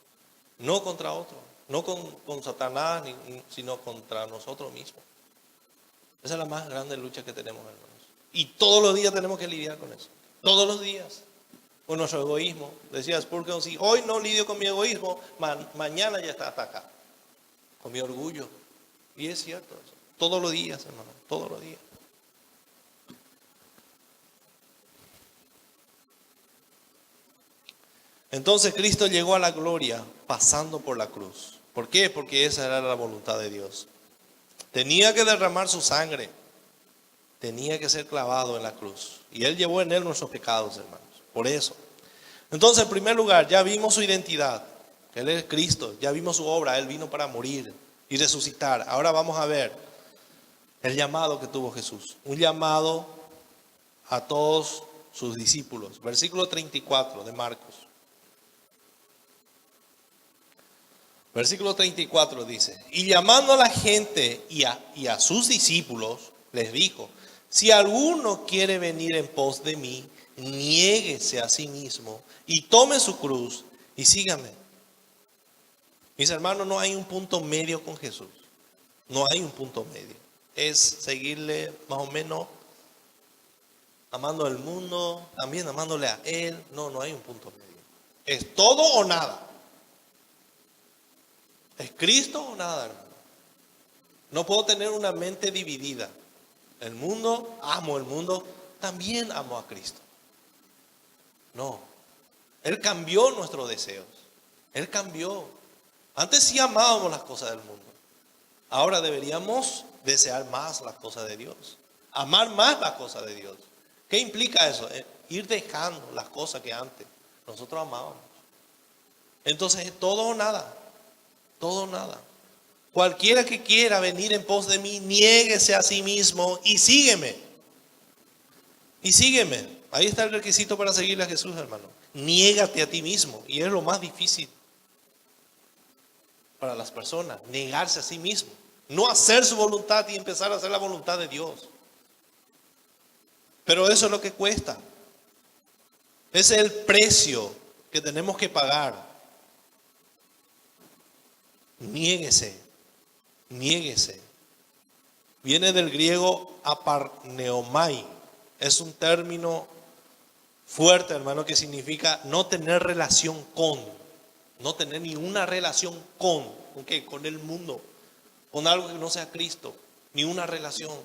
no contra otros, no con Satanás, sino contra nosotros mismos. Esa es la más grande lucha que tenemos, hermanos. Y todos los días tenemos que lidiar con eso. Todos los días. Con nuestro egoísmo. Decía Spurgeon, si hoy no lidio con mi egoísmo, mañana ya está hasta acá. Con mi orgullo. Y es cierto eso. Todos los días, hermano. Todos los días. Entonces Cristo llegó a la gloria pasando por la cruz. ¿Por qué? Porque esa era la voluntad de Dios. Tenía que derramar su sangre. Tenía que ser clavado en la cruz. Y Él llevó en Él nuestros pecados, hermanos. Por eso. Entonces, en primer lugar, ya vimos su identidad. Él es Cristo. Ya vimos su obra. Él vino para morir y resucitar. Ahora vamos a ver el llamado que tuvo Jesús. Un llamado a todos sus discípulos. Versículo 34 de Marcos. Versículo 34 dice, y llamando a la gente y a sus discípulos, les dijo: si alguno quiere venir en pos de mí, niéguese a sí mismo y tome su cruz y sígame. Mis hermanos, no hay un punto medio con Jesús. No hay un punto medio. Es seguirle más o menos amando al mundo, también amándole a Él. No hay un punto medio. Es todo o nada. ¿Es Cristo o nada, hermano? No puedo tener una mente dividida. El mundo, amo el mundo, también amo a Cristo. No. Él cambió nuestros deseos. Él cambió. Antes sí amábamos las cosas del mundo. Ahora deberíamos desear más las cosas de Dios. Amar más las cosas de Dios. ¿Qué implica eso? Ir dejando las cosas que antes nosotros amábamos. Entonces es todo o nada. Todo o nada. Cualquiera que quiera venir en pos de mí, niéguese a sí mismo y sígueme. Y sígueme. Ahí está el requisito para seguirle a Jesús, hermano. Niégate a ti mismo. Y es lo más difícil para las personas. Negarse a sí mismo. No hacer su voluntad y empezar a hacer la voluntad de Dios. Pero eso es lo que cuesta. Ese es el precio que tenemos que pagar. Niéguese. Niéguese. Viene del griego aparneomai. Es un término fuerte, hermano, que significa no tener relación con. No tener ni una relación con. ¿Con qué? Con el mundo. Con algo que no sea Cristo. Ni una relación.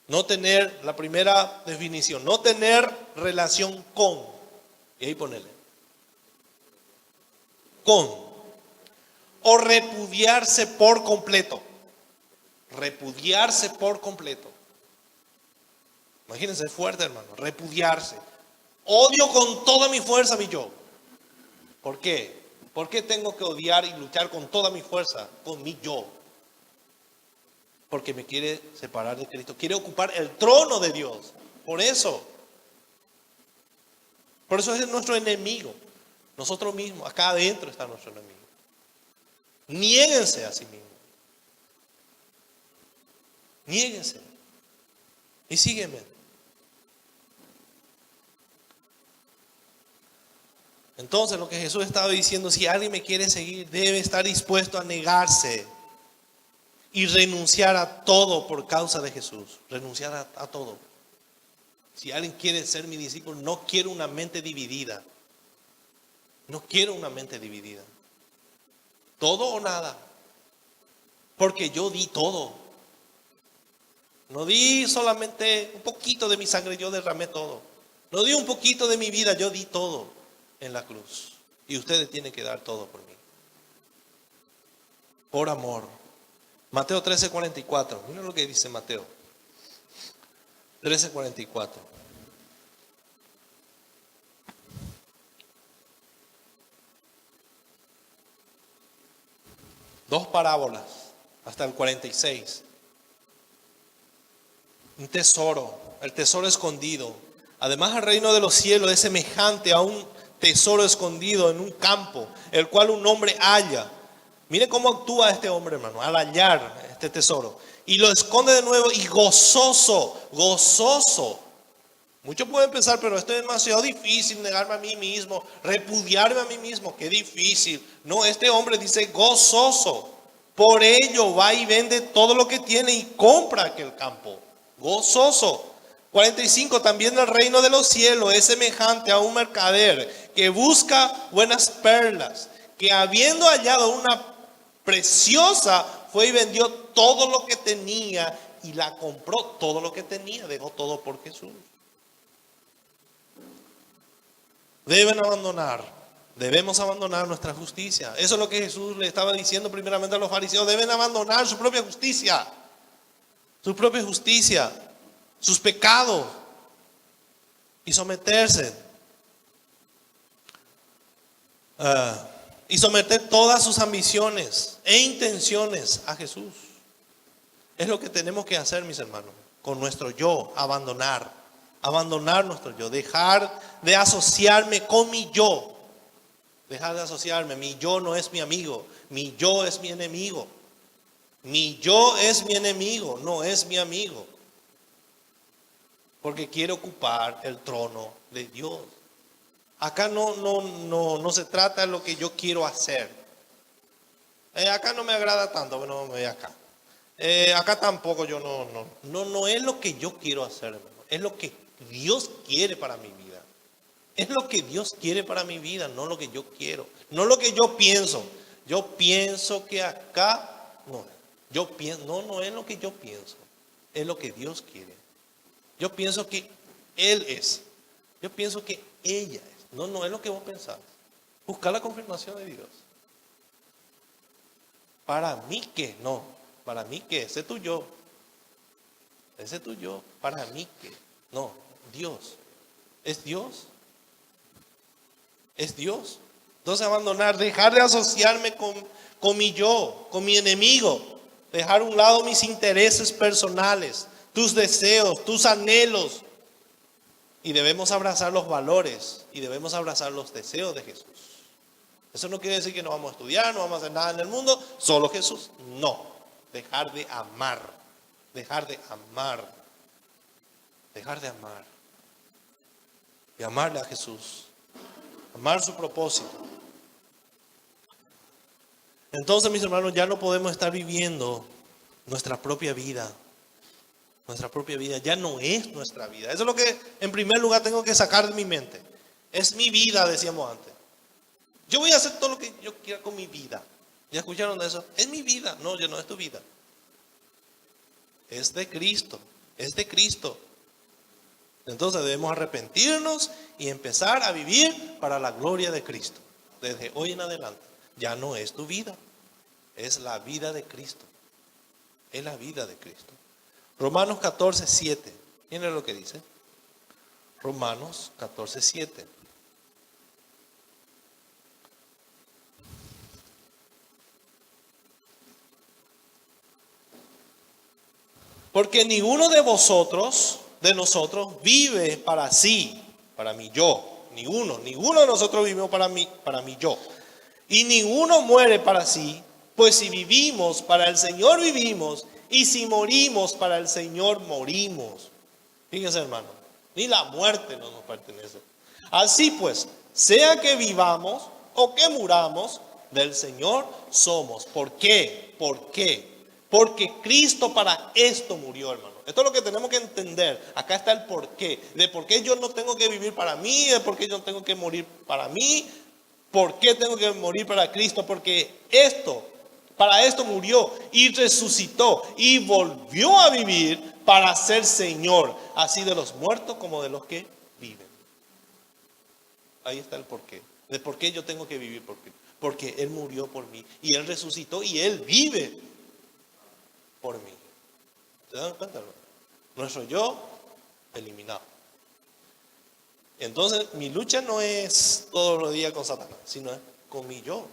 No tener, la primera definición, no tener relación con. Y ahí ponele. Con. O repudiarse por completo. Repudiarse por completo. Imagínense, es fuerte, hermano. Repudiarse. Odio con toda mi fuerza mi yo. ¿Por qué? ¿Por qué tengo que odiar y luchar con toda mi fuerza con mi yo? Porque me quiere separar de Cristo. Quiere ocupar el trono de Dios. Por eso. Por eso es nuestro enemigo. Nosotros mismos. Acá adentro está nuestro enemigo. Niéguense a sí mismos. Niéguense. Y sígueme. Entonces lo que Jesús estaba diciendo, si alguien me quiere seguir, debe estar dispuesto a negarse y renunciar a todo por causa de Jesús. Renunciar a todo. Si alguien quiere ser mi discípulo, no quiero una mente dividida. No quiero una mente dividida. Todo o nada. Porque yo di todo. No di solamente un poquito de mi sangre, yo derramé todo. No di un poquito de mi vida, yo di todo en la cruz. Y ustedes tienen que dar todo por mí. Por amor. Mateo 13:44. Miren lo que dice Mateo 13:44. Dos parábolas hasta el 46. Un tesoro, el tesoro escondido. Además, el reino de los cielos es semejante a un tesoro escondido en un campo, el cual un hombre halla. Mire cómo actúa este hombre, hermano, al hallar este tesoro. Y lo esconde de nuevo y gozoso, gozoso. Muchos pueden pensar, pero esto es demasiado difícil, negarme a mí mismo, repudiarme a mí mismo, qué difícil. No, este hombre dice gozoso. Por ello va y vende todo lo que tiene y compra aquel campo. Gozoso. 45. También el reino de los cielos es semejante a un mercader que busca buenas perlas, que habiendo hallado una preciosa, fue y vendió todo lo que tenía y la compró. Todo lo que tenía, dejó todo por Jesús. Debemos abandonar nuestra justicia. Eso es lo que Jesús le estaba diciendo primeramente a los fariseos. Deben abandonar su propia justicia. Su propia justicia. Sus pecados. Y someterse. Y someter todas sus ambiciones e intenciones a Jesús. Es lo que tenemos que hacer, mis hermanos. Con nuestro yo, abandonar nuestro yo, dejar de asociarme con mi yo, dejar de asociarme. Mi yo no es mi amigo, mi yo es mi enemigo. Mi yo es mi enemigo, no es mi amigo. porque quiere ocupar el trono de Dios. Acá no se trata de lo que yo quiero hacer. Acá no me agrada tanto, bueno, me voy acá. Acá tampoco yo no es lo que yo quiero hacer, hermano. Es lo que Dios quiere para mi vida. Es lo que Dios quiere para mi vida, no lo que yo quiero. No lo que yo pienso. Yo pienso que acá, no es lo que yo pienso. Es lo que Dios quiere. Yo pienso que Él es. Yo pienso que ella es. No es lo que vos pensás. Buscar la confirmación de Dios. Para mí que no. Para mí que ese es tu yo. Ese es tu yo. Para mí que no. Dios. ¿Es Dios? ¿Es Dios? Entonces abandonar, dejar de asociarme con mi yo, con mi enemigo. Dejar a un lado mis intereses personales, tus deseos, tus anhelos. Y debemos abrazar los valores y debemos abrazar los deseos de Jesús. Eso no quiere decir que no vamos a estudiar, no vamos a hacer nada en el mundo, solo Jesús. No, dejar de amar, dejar de amar, dejar de amar. Y amarle a Jesús, amar su propósito. Entonces, mis hermanos, ya no podemos estar viviendo nuestra propia vida. Nuestra propia vida ya no es nuestra vida. Eso es lo que en primer lugar tengo que sacar de mi mente. Es mi vida, decíamos antes. Yo voy a hacer todo lo que yo quiera con mi vida. ¿Ya escucharon eso? Es mi vida. No, ya no es tu vida. Es de Cristo. Es de Cristo. Entonces debemos arrepentirnos y empezar a vivir para la gloria de Cristo. Desde hoy en adelante. Ya no es tu vida. Es la vida de Cristo. Es la vida de Cristo. Romanos 14:7. Miren lo que dice. Romanos 14:7. Porque ninguno de vosotros, de nosotros, vive para sí, para mi yo. Ninguno de nosotros vivimos para mi yo. Y ninguno muere para sí, pues si vivimos, para el Señor vivimos. Y si morimos, para el Señor morimos. Fíjense, hermano, ni la muerte no nos pertenece. Así pues, sea que vivamos o que muramos, del Señor somos. ¿Por qué? ¿Por qué? Porque Cristo para esto murió, hermano. Esto es lo que tenemos que entender. Acá está el porqué. De por qué yo no tengo que vivir para mí, de por qué yo tengo que morir para mí. ¿Por qué tengo que morir para Cristo? Porque para esto murió y resucitó y volvió a vivir para ser Señor, así de los muertos como de los que viven. Ahí está el porqué. De por qué yo tengo que vivir por Cristo. Porque Él murió por mí y Él resucitó y Él vive por mí. ¿Se dan cuenta, hermano? Nuestro yo eliminado. Entonces mi lucha no es todos los días con Satanás, sino es con mi yo.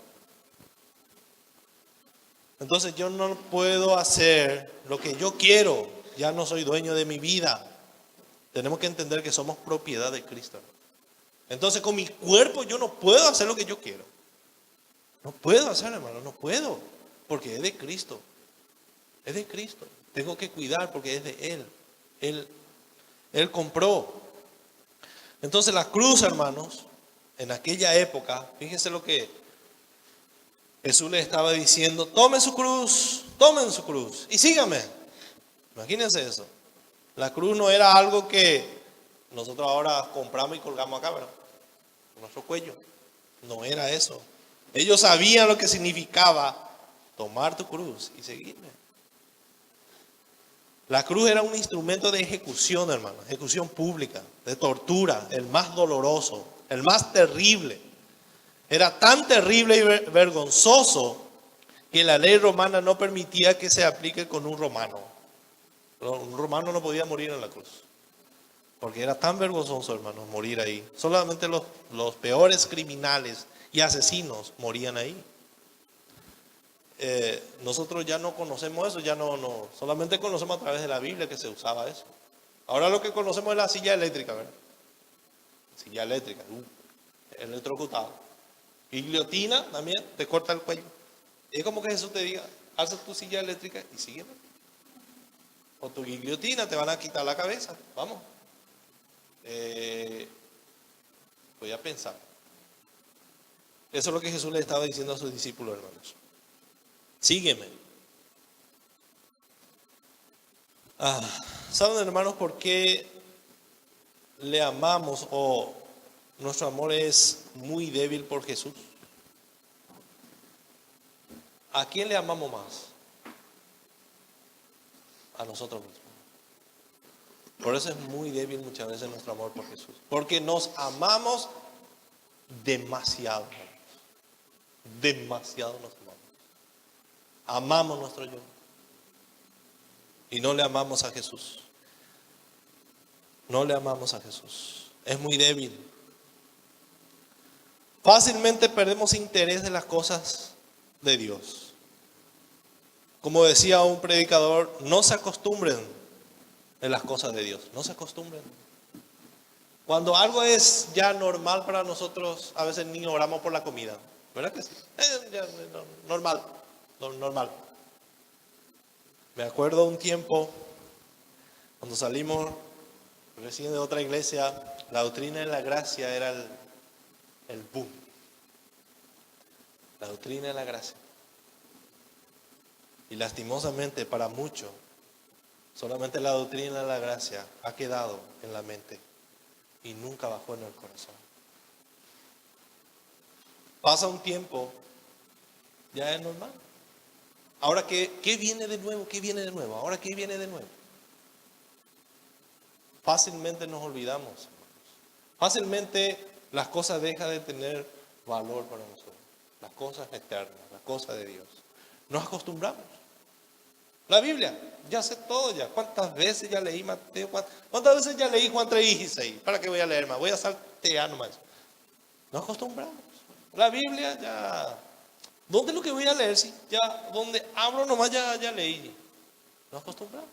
Entonces yo no puedo hacer lo que yo quiero. Ya no soy dueño de mi vida. Tenemos que entender que somos propiedad de Cristo. Entonces con mi cuerpo yo no puedo hacer lo que yo quiero. No puedo hacer, hermano, no puedo. Porque es de Cristo. Es de Cristo. Tengo que cuidar porque es de Él. Él compró. Entonces la cruz, hermanos, en aquella época, fíjense lo que Jesús le estaba diciendo: tomen su cruz y síganme. Imagínense eso. La cruz no era algo que nosotros ahora compramos y colgamos acá, ¿verdad? En nuestro cuello. No era eso. Ellos sabían lo que significaba tomar tu cruz y seguirme. La cruz era un instrumento de ejecución, hermano, ejecución pública, de tortura, el más doloroso, el más terrible. Era tan terrible y vergonzoso que la ley romana no permitía que se aplique con un romano. Un romano no podía morir en la cruz, porque era tan vergonzoso, hermano, morir ahí. Solamente los peores criminales y asesinos morían ahí. Nosotros ya no conocemos eso, ya no, solamente conocemos a través de la Biblia que se usaba eso. Ahora lo que conocemos es la silla eléctrica, ¿verdad? Silla eléctrica, electrocutado. Guillotina también, te corta el cuello. Es como que Jesús te diga: alza tu silla eléctrica y sígueme. O tu guillotina, te van a quitar la cabeza, vamos. Voy a pensar. Eso es lo que Jesús le estaba diciendo a sus discípulos, hermanos. Sígueme. ¿Saben, hermanos, por qué le amamos o nuestro amor es muy débil por Jesús? ¿A quién le amamos más? A nosotros mismos. Por eso es muy débil muchas veces nuestro amor por Jesús. Porque nos amamos demasiado. Demasiado nos amamos. Amamos nuestro yo. Y no le amamos a Jesús. No le amamos a Jesús. Es muy débil. Fácilmente perdemos interés de las cosas de Dios. Como decía un predicador, no se acostumbren en las cosas de Dios. No se acostumbren. Cuando algo es ya normal para nosotros, a veces ni oramos por la comida. ¿Verdad que sí? Normal. Normal. Me acuerdo un tiempo, cuando salimos recién de otra iglesia, la doctrina de la gracia era el boom. La doctrina de la gracia. Y lastimosamente para muchos, solamente la doctrina de la gracia ha quedado en la mente y nunca bajó en el corazón. Pasa un tiempo, ya es normal. Ahora, ¿qué viene de nuevo? ¿Qué viene de nuevo? Ahora, ¿qué viene de nuevo? Fácilmente nos olvidamos, hermanos. Fácilmente las cosas dejan de tener valor para nosotros. Las cosas eternas, las cosas de Dios. Nos acostumbramos. La Biblia, ya sé todo ya. ¿Cuántas veces ya leí Mateo? ¿Cuántas veces ya leí Juan 3 y 16? ¿Para qué voy a leer más? Voy a saltear nomás. Nos acostumbramos. La Biblia ya... ¿Dónde es lo que voy a leer? Si ya donde hablo nomás ya leí. Nos acostumbramos.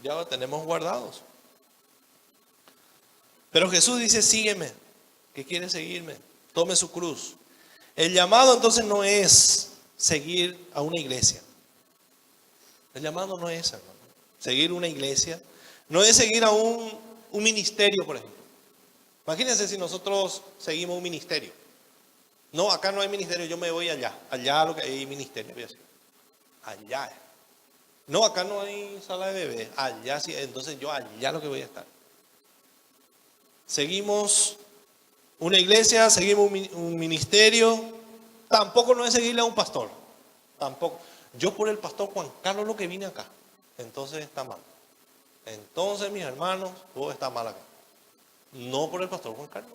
Ya lo tenemos guardados. Pero Jesús dice, sígueme. ¿Qué quiere seguirme? Tome su cruz. El llamado entonces no es seguir a una iglesia. El llamado no es, hermano, seguir una iglesia. No es seguir a un ministerio, por ejemplo. Imagínense si nosotros seguimos un ministerio. No, acá no hay ministerio, yo me voy allá. Allá lo que hay ministerio. Voy a decir. Allá. No, acá no hay sala de bebé. Allá sí, entonces yo allá lo que voy a estar. Seguimos una iglesia, seguimos un ministerio. Tampoco no es seguirle a un pastor. Tampoco. Yo por el pastor Juan Carlos lo que vine acá. Entonces está mal. Entonces, mis hermanos, todo está mal acá. No por el pastor Juan Carlos.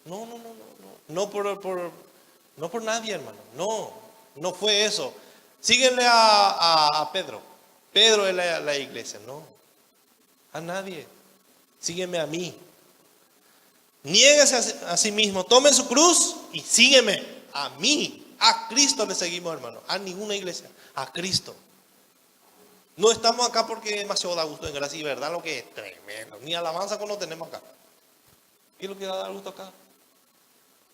No. No por nadie, hermano. No fue eso. Síguenle a Pedro. Pedro es la iglesia. No. A nadie. Sígueme a mí. Niéguese a sí mismo. Tome su cruz y sígueme. A mí. A Cristo le seguimos, hermano. A ninguna iglesia. A Cristo. No estamos acá porque demasiado da gusto en gracia y verdad lo que es tremendo. Ni alabanza cuando tenemos acá. ¿Qué es lo que va a dar gusto acá?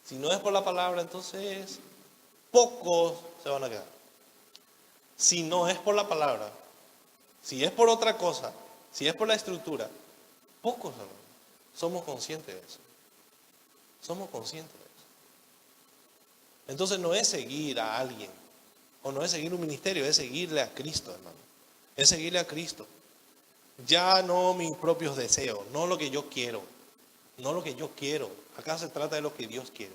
Si no es por la palabra, entonces pocos se van a quedar. Si no es por la palabra, si es por otra cosa, si es por la estructura, pocos, hermano, somos conscientes de eso. Somos conscientes de eso. Entonces no es seguir a alguien, o no es seguir un ministerio, es seguirle a Cristo, hermano. Es seguirle a Cristo. Ya no mis propios deseos, no lo que yo quiero. No lo que yo quiero. Acá se trata de lo que Dios quiere.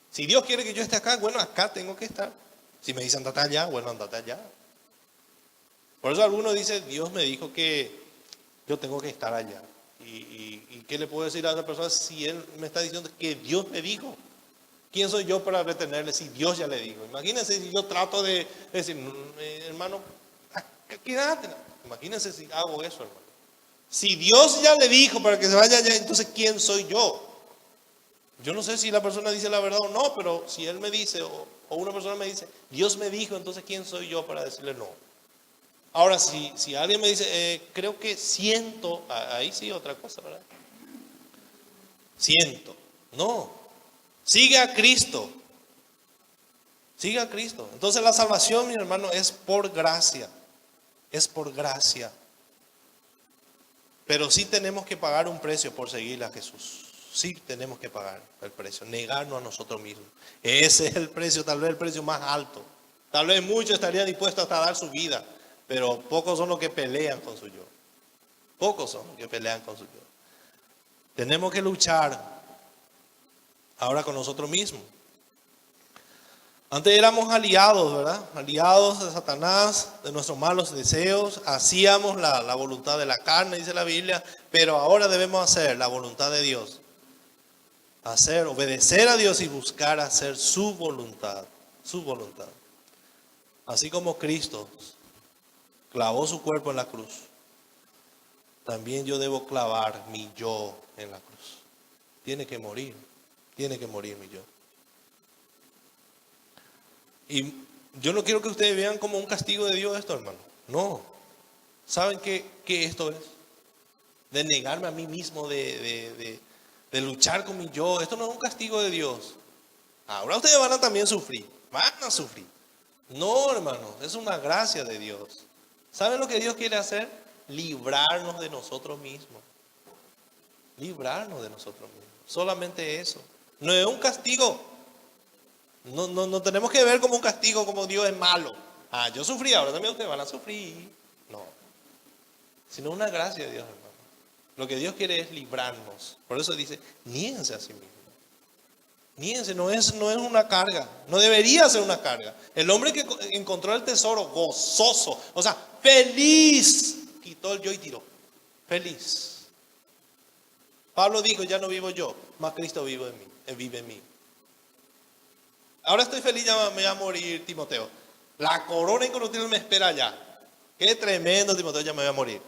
Si Dios quiere que yo esté acá, bueno, acá tengo que estar. Si me dicen andate allá, bueno, andate allá. Por eso algunos dicen, Dios me dijo que yo tengo que estar allá. ¿Y qué le puedo decir a esa persona si él me está diciendo que Dios me dijo? ¿Quién soy yo para retenerle si Dios ya le dijo? Imagínense si yo trato de decir, hermano, quédate. Imagínense si hago eso, hermano. Si Dios ya le dijo para que se vaya allá, entonces ¿quién soy yo? Yo no sé si la persona dice la verdad o no, pero si él me dice o una persona me dice, Dios me dijo, entonces ¿quién soy yo para decirle no? Ahora, si alguien me dice, creo que siento, ahí sí otra cosa, ¿verdad? Siento. No. Sigue a Cristo. Sigue a Cristo. Entonces la salvación, mi hermano, es por gracia. Es por gracia. Pero sí tenemos que pagar un precio por seguir a Jesús. Sí tenemos que pagar el precio, negarnos a nosotros mismos. Ese es el precio, tal vez el precio más alto. Tal vez muchos estarían dispuestos hasta a dar su vida, pero pocos son los que pelean con su yo. Pocos son los que pelean con su yo. Tenemos que luchar ahora con nosotros mismos. Antes éramos aliados, ¿verdad? Aliados de Satanás, de nuestros malos deseos. Hacíamos la voluntad de la carne, dice la Biblia, pero ahora debemos hacer la voluntad de Dios. Obedecer a Dios y buscar hacer su voluntad. Su voluntad. Así como Cristo clavó su cuerpo en la cruz, también yo debo clavar mi yo en la cruz. Tiene que morir mi yo. Y yo no quiero que ustedes vean como un castigo de Dios esto, hermano. No. ¿Saben qué esto es? De negarme a mí mismo, de luchar con mi yo. Esto no es un castigo de Dios. Ahora ustedes van a también sufrir. Van a sufrir. No, hermano. Es una gracia de Dios. ¿Saben lo que Dios quiere hacer? Librarnos de nosotros mismos. Librarnos de nosotros mismos. Solamente eso. No es un castigo. No tenemos que ver como un castigo, como Dios es malo. Yo sufrí, ahora también ustedes van a sufrir. No. Sino una gracia de Dios, hermano. Lo que Dios quiere es librarnos. Por eso dice, niéguense a sí mismos. Niéguense, no es una carga. No debería ser una carga. El hombre que encontró el tesoro gozoso, o sea, feliz, quitó el yo y tiró. Feliz. Pablo dijo, ya no vivo yo, mas Cristo vive en mí. Ahora estoy feliz, ya me voy a morir, Timoteo. La corona incorruptible me espera allá. Qué tremendo, Timoteo, ya me voy a morir.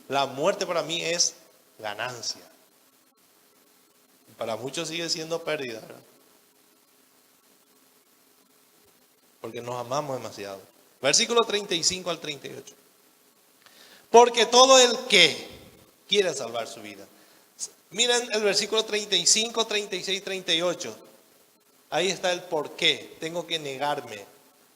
La muerte para mí es ganancia. Para muchos sigue siendo pérdida, ¿verdad? Porque nos amamos demasiado. Versículo 35 al 38. Porque todo el que quiere salvar su vida. Miren el versículo 35, 36, 38. Ahí está el por qué. Tengo que negarme.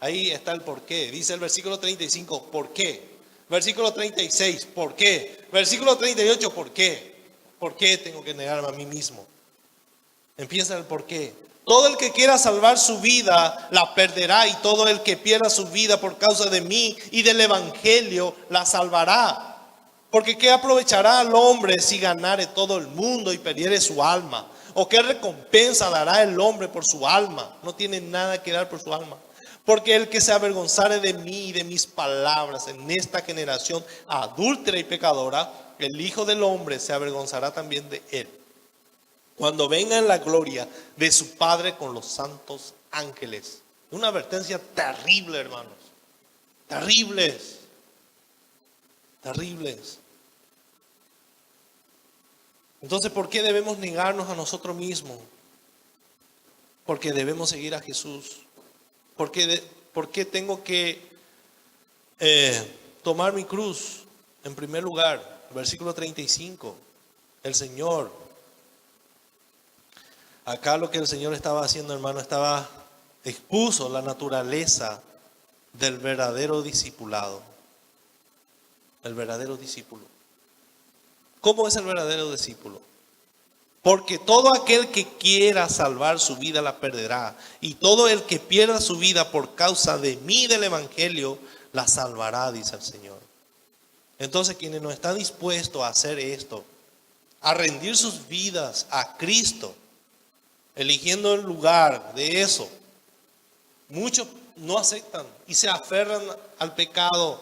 Ahí está el por qué. Dice el versículo 35, ¿por qué? Versículo 36, ¿por qué? Versículo 38, ¿por qué? ¿Por qué tengo que negarme a mí mismo? Empieza el por qué. Todo el que quiera salvar su vida la perderá, y todo el que pierda su vida por causa de mí y del evangelio la salvará. Porque ¿qué aprovechará al hombre si ganare todo el mundo y perdiere su alma? ¿O qué recompensa dará el hombre por su alma? No tiene nada que dar por su alma. Porque el que se avergonzare de mí y de mis palabras en esta generación adúltera y pecadora, el Hijo del Hombre se avergonzará también de él, cuando venga en la gloria de su Padre con los santos ángeles. Una advertencia terrible, hermanos. Terribles. Terribles. Entonces, ¿por qué debemos negarnos a nosotros mismos? Porque debemos seguir a Jesús. ¿Por qué tengo que tomar mi cruz? En primer lugar, versículo 35. El Señor. Acá lo que el Señor estaba haciendo, hermano, expuso la naturaleza del verdadero discipulado. El verdadero discípulo. ¿Cómo es el verdadero discípulo? Porque todo aquel que quiera salvar su vida la perderá, y todo el que pierda su vida por causa de mí, del evangelio, la salvará, dice el Señor. Entonces, quienes no están dispuestos a hacer esto, a rendir sus vidas a Cristo, eligiendo el lugar de eso, muchos no aceptan y se aferran al pecado,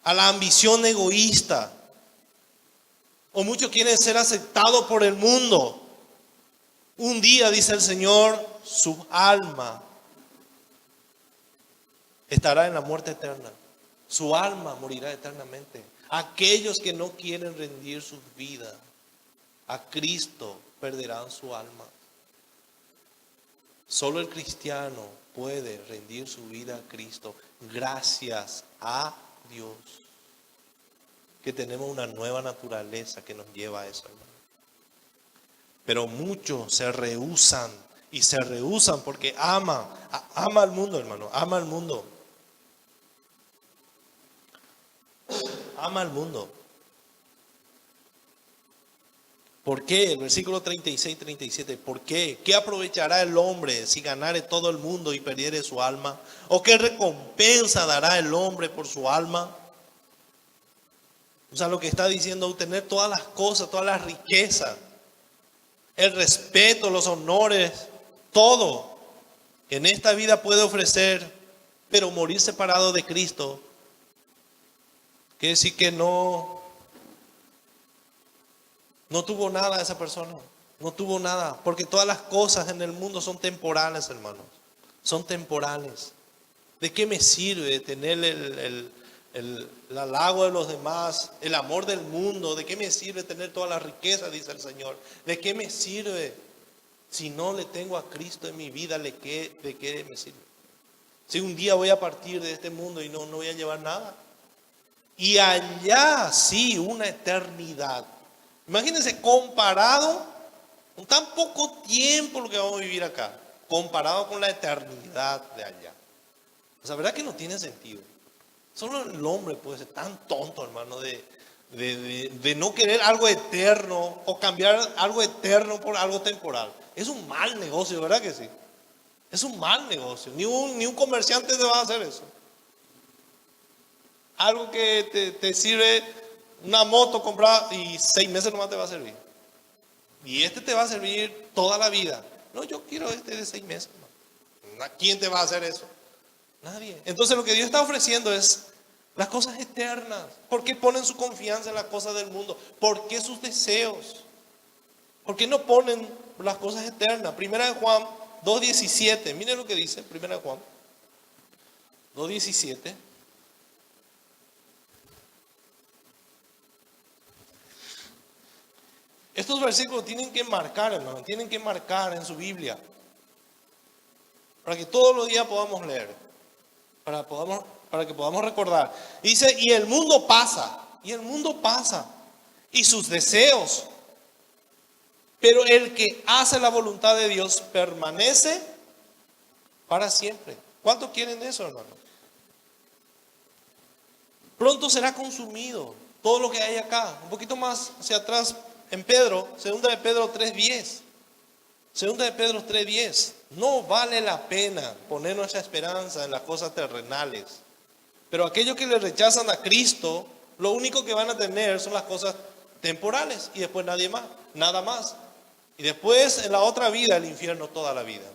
a la ambición egoísta. O muchos quieren ser aceptados por el mundo. Un día, dice el Señor, su alma estará en la muerte eterna. Su alma morirá eternamente. Aquellos que no quieren rendir sus vidas a Cristo perderán su alma. Solo el cristiano puede rendir su vida a Cristo gracias a Dios. Que tenemos una nueva naturaleza que nos lleva a eso, hermano. Pero muchos se rehúsan, y se rehúsan porque ama al mundo, hermano, ama al mundo. ama al mundo. ¿Por qué? El versículo 36, 37. ¿Por qué? ¿Qué aprovechará el hombre si ganare todo el mundo y perdiere su alma? ¿O qué recompensa dará el hombre por su alma? O sea, lo que está diciendo, obtener todas las cosas, todas las riquezas, el respeto, los honores, todo que en esta vida puede ofrecer, pero morir separado de Cristo, quiere decir que no tuvo nada esa persona. No tuvo nada. Porque todas las cosas en el mundo son temporales, hermanos. Son temporales. ¿De qué me sirve tener el halago de los demás, el amor del mundo? ¿De qué me sirve tener toda la riqueza, dice el Señor? ¿De qué me sirve si no le tengo a Cristo en mi vida? ¿De qué me sirve? Si un día voy a partir de este mundo y no voy a llevar nada. Y allá sí, una eternidad. Imagínense, comparado con tan poco tiempo lo que vamos a vivir acá, comparado con la eternidad de allá. O sea, ¿verdad que no tiene sentido? Solo el hombre puede ser tan tonto, hermano, de no querer algo eterno o cambiar algo eterno por algo temporal. Es un mal negocio, ¿verdad que sí? Es un mal negocio. Ni un comerciante te va a hacer eso. Algo que te sirve. Una moto comprada y 6 meses nomás te va a servir. Y este te va a servir toda la vida. No, yo quiero este de 6 meses. ¿A quién te va a hacer eso? Nadie. Entonces lo que Dios está ofreciendo es las cosas eternas. ¿Por qué ponen su confianza en las cosas del mundo? ¿Por qué sus deseos? ¿Por qué no ponen las cosas eternas? Primera de Juan 2:17. Miren lo que dice Primera de Juan 2:17. Estos versículos tienen que marcar, hermano, tienen que marcar en su Biblia, para que todos los días podamos leer, para que podamos recordar. Dice, y el mundo pasa, y sus deseos, pero el que hace la voluntad de Dios permanece para siempre. ¿Cuántos quieren eso, hermano? Pronto será consumido todo lo que hay acá. Un poquito más hacia atrás. En Pedro, segunda de Pedro 3:10. Segunda de Pedro 3:10. No vale la pena poner nuestra esperanza en las cosas terrenales. Pero aquellos que le rechazan a Cristo, lo único que van a tener son las cosas temporales. Y después nada más. Y después en la otra vida, el infierno toda la vida.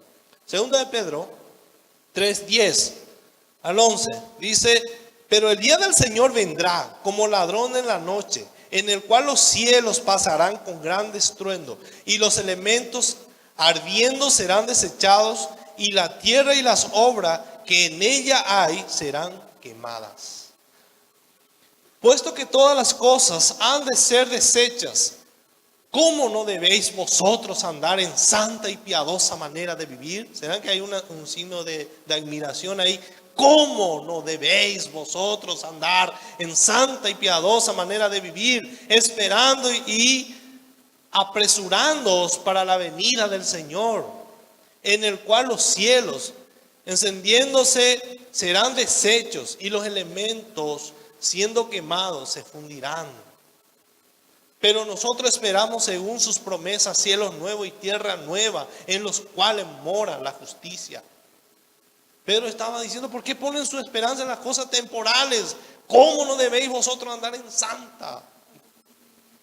Segunda de Pedro 3:10 al 11. Dice, pero el día del Señor vendrá como ladrón en la noche, en el cual los cielos pasarán con gran estruendo, y los elementos ardiendo serán desechados, y la tierra y las obras que en ella hay serán quemadas. Puesto que todas las cosas han de ser deshechas, ¿cómo no debéis vosotros andar en santa y piadosa manera de vivir? ¿Será que hay un signo de admiración ahí? ¿Cómo no debéis vosotros andar en santa y piadosa manera de vivir, esperando y apresurándoos para la venida del Señor, en el cual los cielos, encendiéndose, serán deshechos, y los elementos, siendo quemados, se fundirán? Pero nosotros esperamos, según sus promesas, cielos nuevos y tierra nueva, en los cuales mora la justicia. Pedro estaba diciendo, ¿por qué ponen su esperanza en las cosas temporales? ¿Cómo no debéis vosotros andar en santa?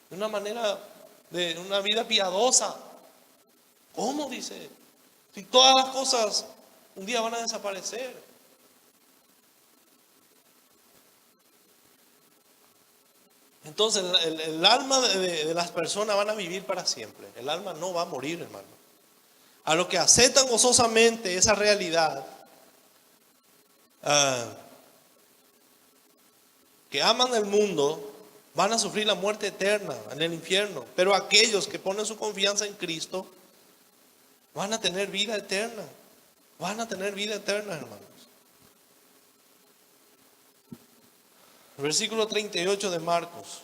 De una manera, de una vida piadosa. ¿Cómo? Dice. Si todas las cosas un día van a desaparecer. Entonces el alma de las personas van a vivir para siempre. El alma no va a morir, hermano. A los que aceptan gozosamente esa realidad, que aman el mundo, van a sufrir la muerte eterna en el infierno. Pero aquellos que ponen su confianza en Cristo van a tener vida eterna. Van a tener vida eterna, hermanos. Versículo 38 de Marcos.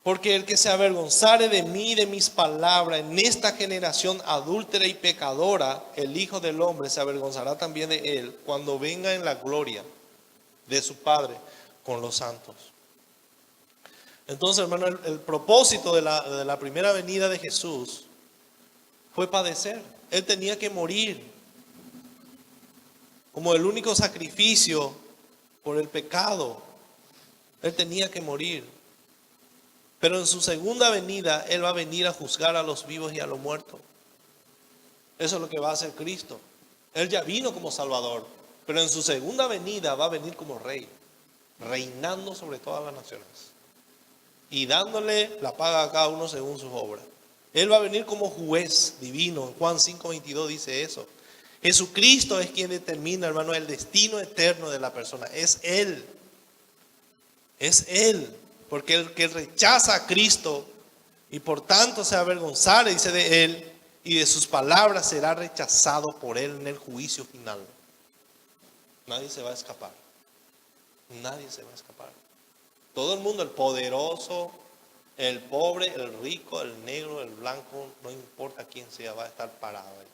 Porque el que se avergonzare de mí y de mis palabras en esta generación adúltera y pecadora, el Hijo del Hombre se avergonzará también de él cuando venga en la gloria de su Padre con los santos. Entonces, hermano, el propósito de la primera venida de Jesús fue padecer. Él tenía que morir como el único sacrificio por el pecado. Él tenía que morir. Pero en su segunda venida, Él va a venir a juzgar a los vivos y a los muertos. Eso es lo que va a hacer Cristo. Él ya vino como Salvador, pero en su segunda venida va a venir como Rey, reinando sobre todas las naciones y dándole la paga a cada uno según sus obras. Él va a venir como juez divino. En Juan 5:22 dice eso. Jesucristo es quien determina, hermano, el destino eterno de la persona. Es Él. Es Él. Porque el que rechaza a Cristo y por tanto se avergonzare, dice, de Él y de sus palabras, será rechazado por Él en el juicio final. Nadie se va a escapar. Nadie se va a escapar. Todo el mundo, el poderoso, el pobre, el rico, el negro, el blanco, no importa quién sea, va a estar parado ahí,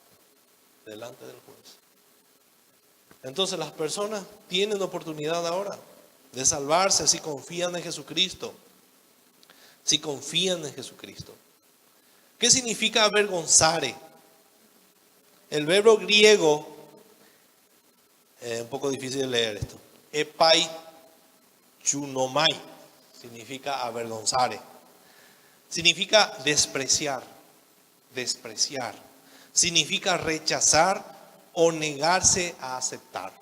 delante del juez. Entonces las personas tienen oportunidad ahora de salvarse si confían en Jesucristo. Si confían en Jesucristo. ¿Qué significa avergonzare? El verbo griego, un poco difícil de leer esto, epaichunomai, significa avergonzare. Significa despreciar, despreciar. Significa rechazar o negarse a aceptar.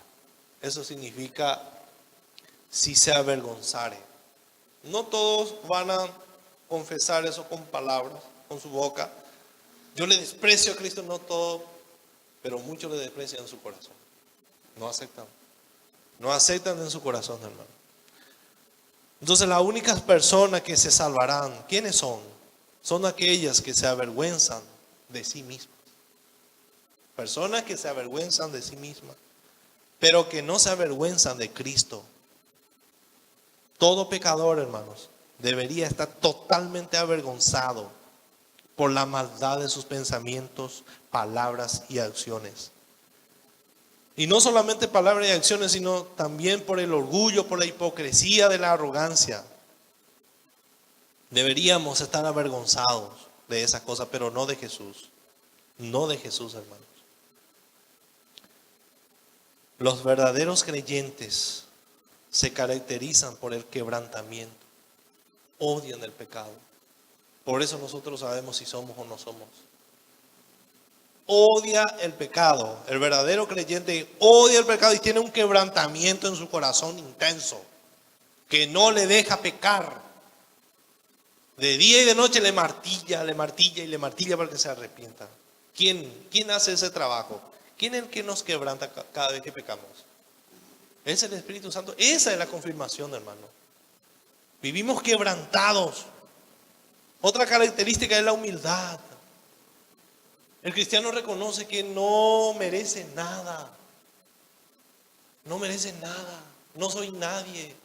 Eso significa si se avergonzare. No todos van a confesar eso con palabras, con su boca. Yo le desprecio a Cristo, no todo, pero muchos le desprecian en su corazón. No aceptan. No aceptan en su corazón, hermano. Entonces las únicas personas que se salvarán, ¿quiénes son? Son aquellas que se avergüenzan de sí mismas. Personas que se avergüenzan de sí mismas, pero que no se avergüenzan de Cristo. Todo pecador, hermanos, debería estar totalmente avergonzado por la maldad de sus pensamientos, palabras y acciones. Y no solamente palabras y acciones, sino también por el orgullo, por la hipocresía de la arrogancia. Deberíamos estar avergonzados de esas cosas, pero no de Jesús. No de Jesús, hermanos. Los verdaderos creyentes se caracterizan por el quebrantamiento. Odian el pecado. Por eso nosotros sabemos si somos o no somos. Odia el pecado. El verdadero creyente odia el pecado y tiene un quebrantamiento en su corazón intenso que no le deja pecar. De día y de noche le martilla y le martilla para que se arrepienta. ¿Quién hace ese trabajo? ¿Quién es el que nos quebranta cada vez que pecamos? Es el Espíritu Santo. Esa es la confirmación, hermano. Vivimos quebrantados. Otra característica es la humildad. El cristiano reconoce que no merece nada. No merece nada. No soy nadie.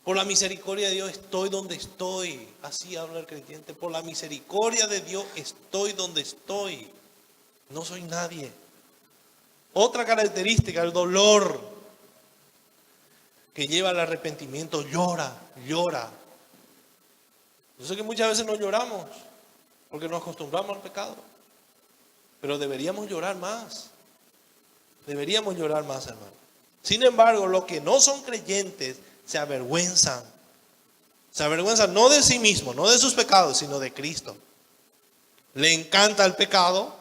Por la misericordia de Dios estoy donde estoy. Así habla el creyente. Por la misericordia de Dios estoy donde estoy. No soy nadie. Otra característica, el dolor que lleva al arrepentimiento. Llora. Yo sé que muchas veces no lloramos porque nos acostumbramos al pecado. Pero deberíamos llorar más. Deberíamos llorar más, hermano. Sin embargo, los que no son creyentes se avergüenzan. Se avergüenzan no de sí mismos, no de sus pecados, sino de Cristo. Le encanta el pecado,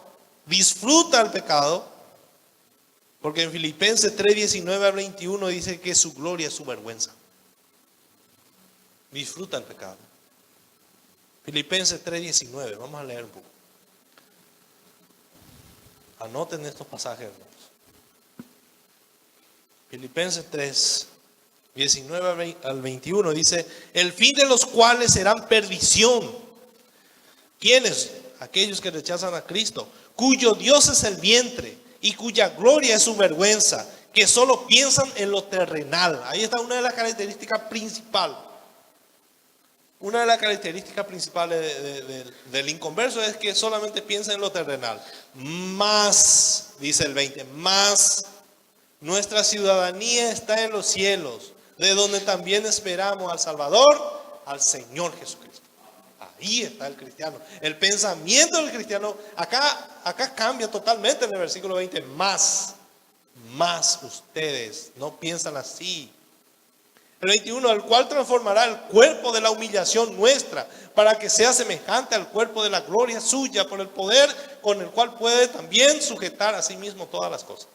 disfruta el pecado. Porque en Filipenses 3:19-21 dice que su gloria es su vergüenza. Disfruta el pecado. Filipenses 3:19, vamos a leer un poco. Anoten estos pasajes, hermanos. Filipenses 3:19-21 dice: el fin de los cuales serán perdición. ¿Quiénes? Aquellos que rechazan a Cristo, cuyo Dios es el vientre y cuya gloria es su vergüenza, que solo piensan en lo terrenal. Ahí está una de las características principales. Una de las características principales del inconverso es que solamente piensa en lo terrenal. Más, dice el 20, más Nuestra ciudadanía está en los cielos, de donde también esperamos al Salvador, al Señor Jesucristo. Ahí está el cristiano. El pensamiento del cristiano, acá cambia totalmente en el versículo 20. Más ustedes no piensan así. El 21, el cual transformará el cuerpo de la humillación nuestra, para que sea semejante al cuerpo de la gloria suya, por el poder con el cual puede también sujetar a sí mismo todas las cosas.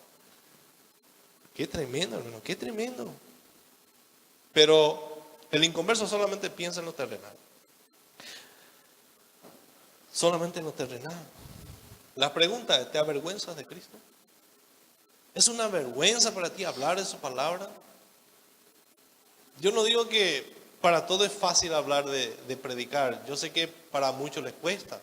Qué tremendo, hermano, qué tremendo. Pero el inconverso solamente piensa en lo terrenal. Solamente en lo terrenal. La pregunta es, ¿te avergüenzas de Cristo? ¿Es una vergüenza para ti hablar de su palabra? Yo no digo que para todo es fácil hablar de predicar. Yo sé que para muchos les cuesta.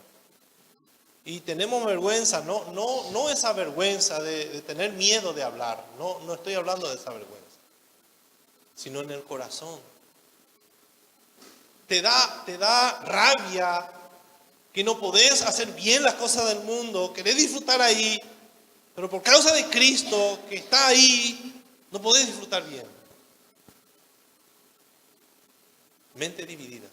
Y tenemos vergüenza, no esa vergüenza de tener miedo de hablar. No estoy hablando de esa vergüenza, sino en el corazón. Te da rabia que no podés hacer bien las cosas del mundo, querés disfrutar ahí, pero por causa de Cristo que está ahí, no podés disfrutar bien. Mente dividida.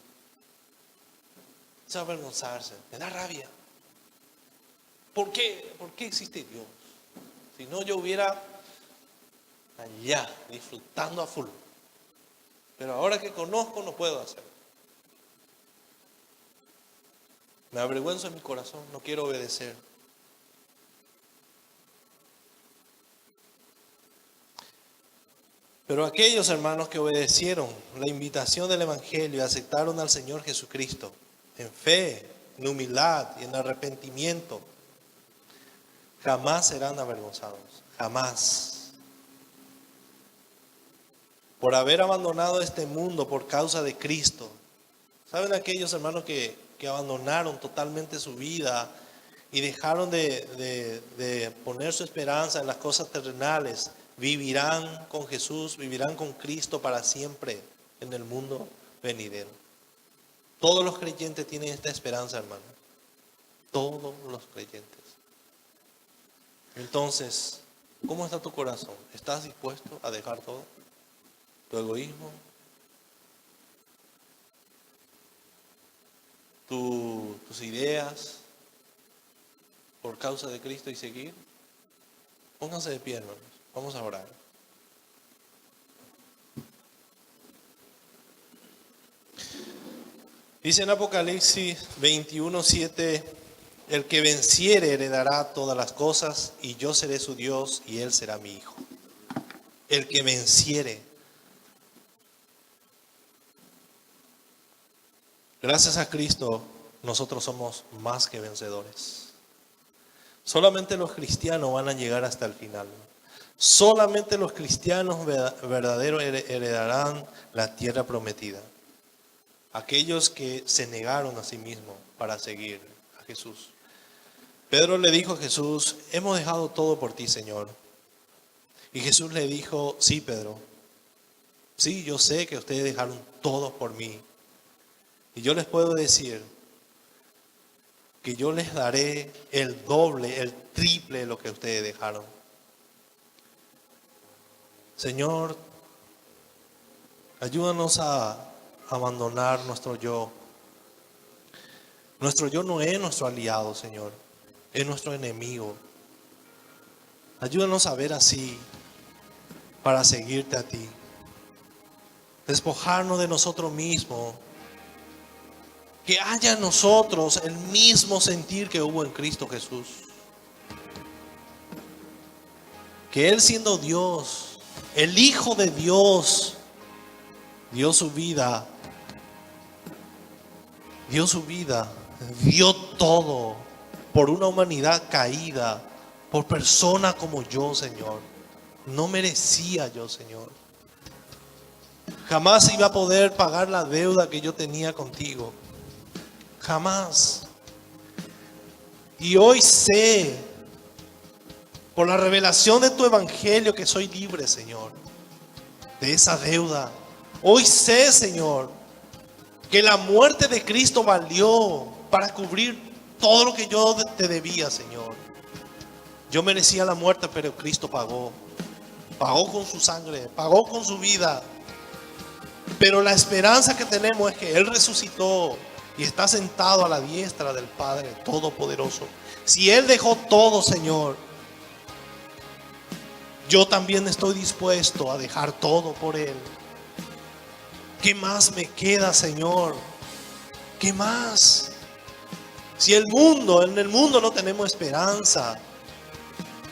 Es avergonzarse, me da rabia. ¿Por qué existe Dios? Si no, yo hubiera allá disfrutando a full. Pero ahora que conozco no puedo hacerlo. Me avergüenzo en mi corazón, no quiero obedecer. Pero aquellos hermanos que obedecieron la invitación del Evangelio y aceptaron al Señor Jesucristo en fe, en humildad y en arrepentimiento, jamás serán avergonzados, jamás. Por haber abandonado este mundo por causa de Cristo. ¿Saben aquellos hermanos que abandonaron totalmente su vida y dejaron de poner su esperanza en las cosas terrenales? Vivirán con Jesús, vivirán con Cristo para siempre en el mundo venidero. Todos los creyentes tienen esta esperanza, hermano. Todos los creyentes. Entonces, ¿cómo está tu corazón? ¿Estás dispuesto a dejar todo? ¿Tu egoísmo? ¿Tus ideas? ¿Por causa de Cristo y seguir? Pónganse de pie, hermanos. Vamos a orar. Dice en Apocalipsis 21:7, el que venciere heredará todas las cosas, y yo seré su Dios, y él será mi hijo. El que venciere. Gracias a Cristo, nosotros somos más que vencedores. Solamente los cristianos van a llegar hasta el final. Solamente los cristianos verdaderos heredarán la tierra prometida. Aquellos que se negaron a sí mismos para seguir a Jesús. Pedro le dijo a Jesús, hemos dejado todo por ti, Señor. Y Jesús le dijo, sí, Pedro. Sí, yo sé que ustedes dejaron todo por mí. Y yo les puedo decir que yo les daré el doble, el triple de lo que ustedes dejaron. Señor, ayúdanos a abandonar nuestro yo. Nuestro yo no es nuestro aliado, Señor, es nuestro enemigo. Ayúdanos a ver así para seguirte a ti. Despojarnos de nosotros mismos. Que haya en nosotros el mismo sentir que hubo en Cristo Jesús. Que Él siendo Dios, el Hijo de Dios, dio su vida, dio todo por una humanidad caída, por personas como yo, Señor. No merecía yo, Señor. Jamás iba a poder pagar la deuda que yo tenía contigo. Jamás. Y hoy sé, por la revelación de tu evangelio, que soy libre, Señor, de esa deuda. Hoy sé, Señor, que la muerte de Cristo valió para cubrir todo lo que yo te debía, Señor. Yo merecía la muerte, pero Cristo pagó. pagó con su sangre, pagó con su vida. Pero la esperanza que tenemos es que Él resucitó y está sentado a la diestra del Padre Todopoderoso. Si Él dejó todo, Señor, yo también estoy dispuesto a dejar todo por Él. ¿Qué más me queda, Señor? ¿Qué más? Si en el mundo no tenemos esperanza.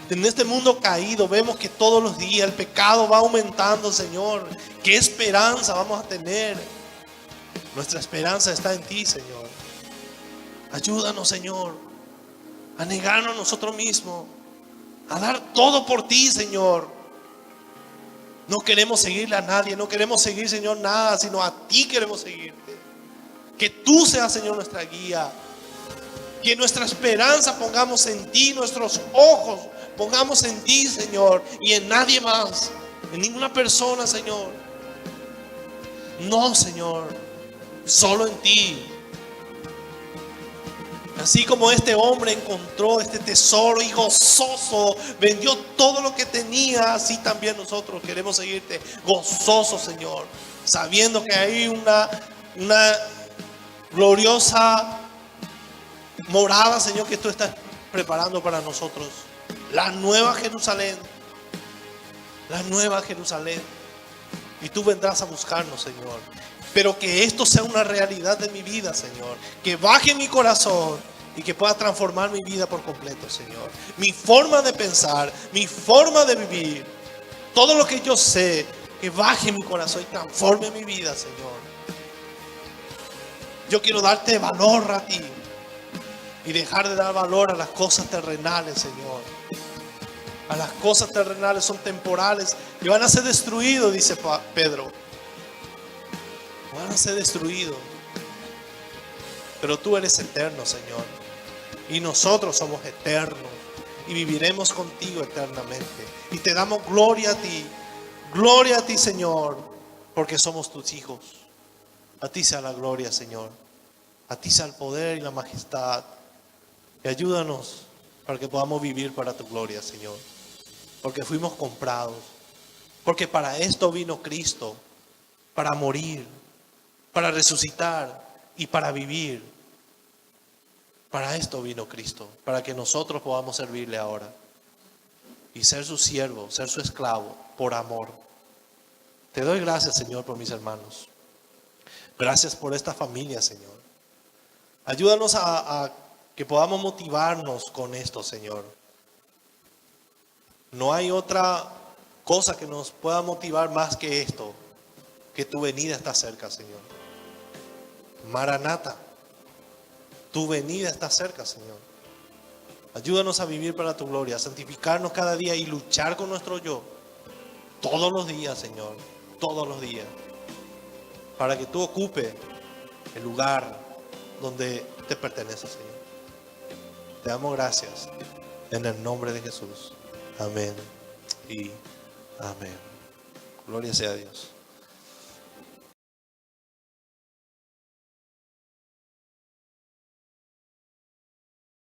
En este mundo caído vemos que todos los días el pecado va aumentando, Señor. ¿Qué esperanza vamos a tener? Nuestra esperanza está en ti, Señor. Ayúdanos, Señor, a negarnos a nosotros mismos, a dar todo por ti, Señor. No queremos seguirle a nadie, no queremos seguir, Señor, nada, sino a ti queremos seguirte. Que tú seas, Señor, nuestra guía. Que nuestra esperanza pongamos en ti, nuestros ojos pongamos en ti, Señor, y en nadie más, en ninguna persona, Señor. No, Señor, solo en ti. Así como este hombre encontró este tesoro y gozoso vendió todo lo que tenía, así también nosotros queremos seguirte gozoso, Señor, sabiendo que hay una gloriosa morada, Señor, que tú estás preparando para nosotros. La nueva Jerusalén. La nueva Jerusalén. Y tú vendrás a buscarnos, Señor. Pero que esto sea una realidad de mi vida, Señor. Que baje mi corazón y que pueda transformar mi vida por completo, Señor. Mi forma de pensar, mi forma de vivir, todo lo que yo sé, que baje mi corazón y transforme mi vida, Señor. Yo quiero darte valor a ti y dejar de dar valor a las cosas terrenales, Señor. A las cosas terrenales son temporales y van a ser destruidos, dice Pedro. Van a ser destruidos. Pero tú eres eterno, Señor. Y nosotros somos eternos. Y viviremos contigo eternamente. Y te damos gloria a ti. Gloria a ti, Señor. Porque somos tus hijos. A ti sea la gloria, Señor. A ti sea el poder y la majestad. Y ayúdanos para que podamos vivir para tu gloria, Señor. Porque fuimos comprados. Porque para esto vino Cristo. Para morir. Para resucitar. Y para vivir. Para esto vino Cristo. Para que nosotros podamos servirle ahora. Y ser su siervo, ser su esclavo. Por amor. Te doy gracias, Señor, por mis hermanos. Gracias por esta familia, Señor. Ayúdanos a que podamos motivarnos con esto, Señor. No hay otra cosa que nos pueda motivar más que esto. Que tu venida está cerca, Señor. Maranata. Tu venida está cerca, Señor. Ayúdanos a vivir para tu gloria, a santificarnos cada día y luchar con nuestro yo. Todos los días, Señor. Todos los días. Para que tú ocupes el lugar donde te pertenece, Señor. Te damos gracias en el nombre de Jesús. Amén y amén. Gloria sea a Dios.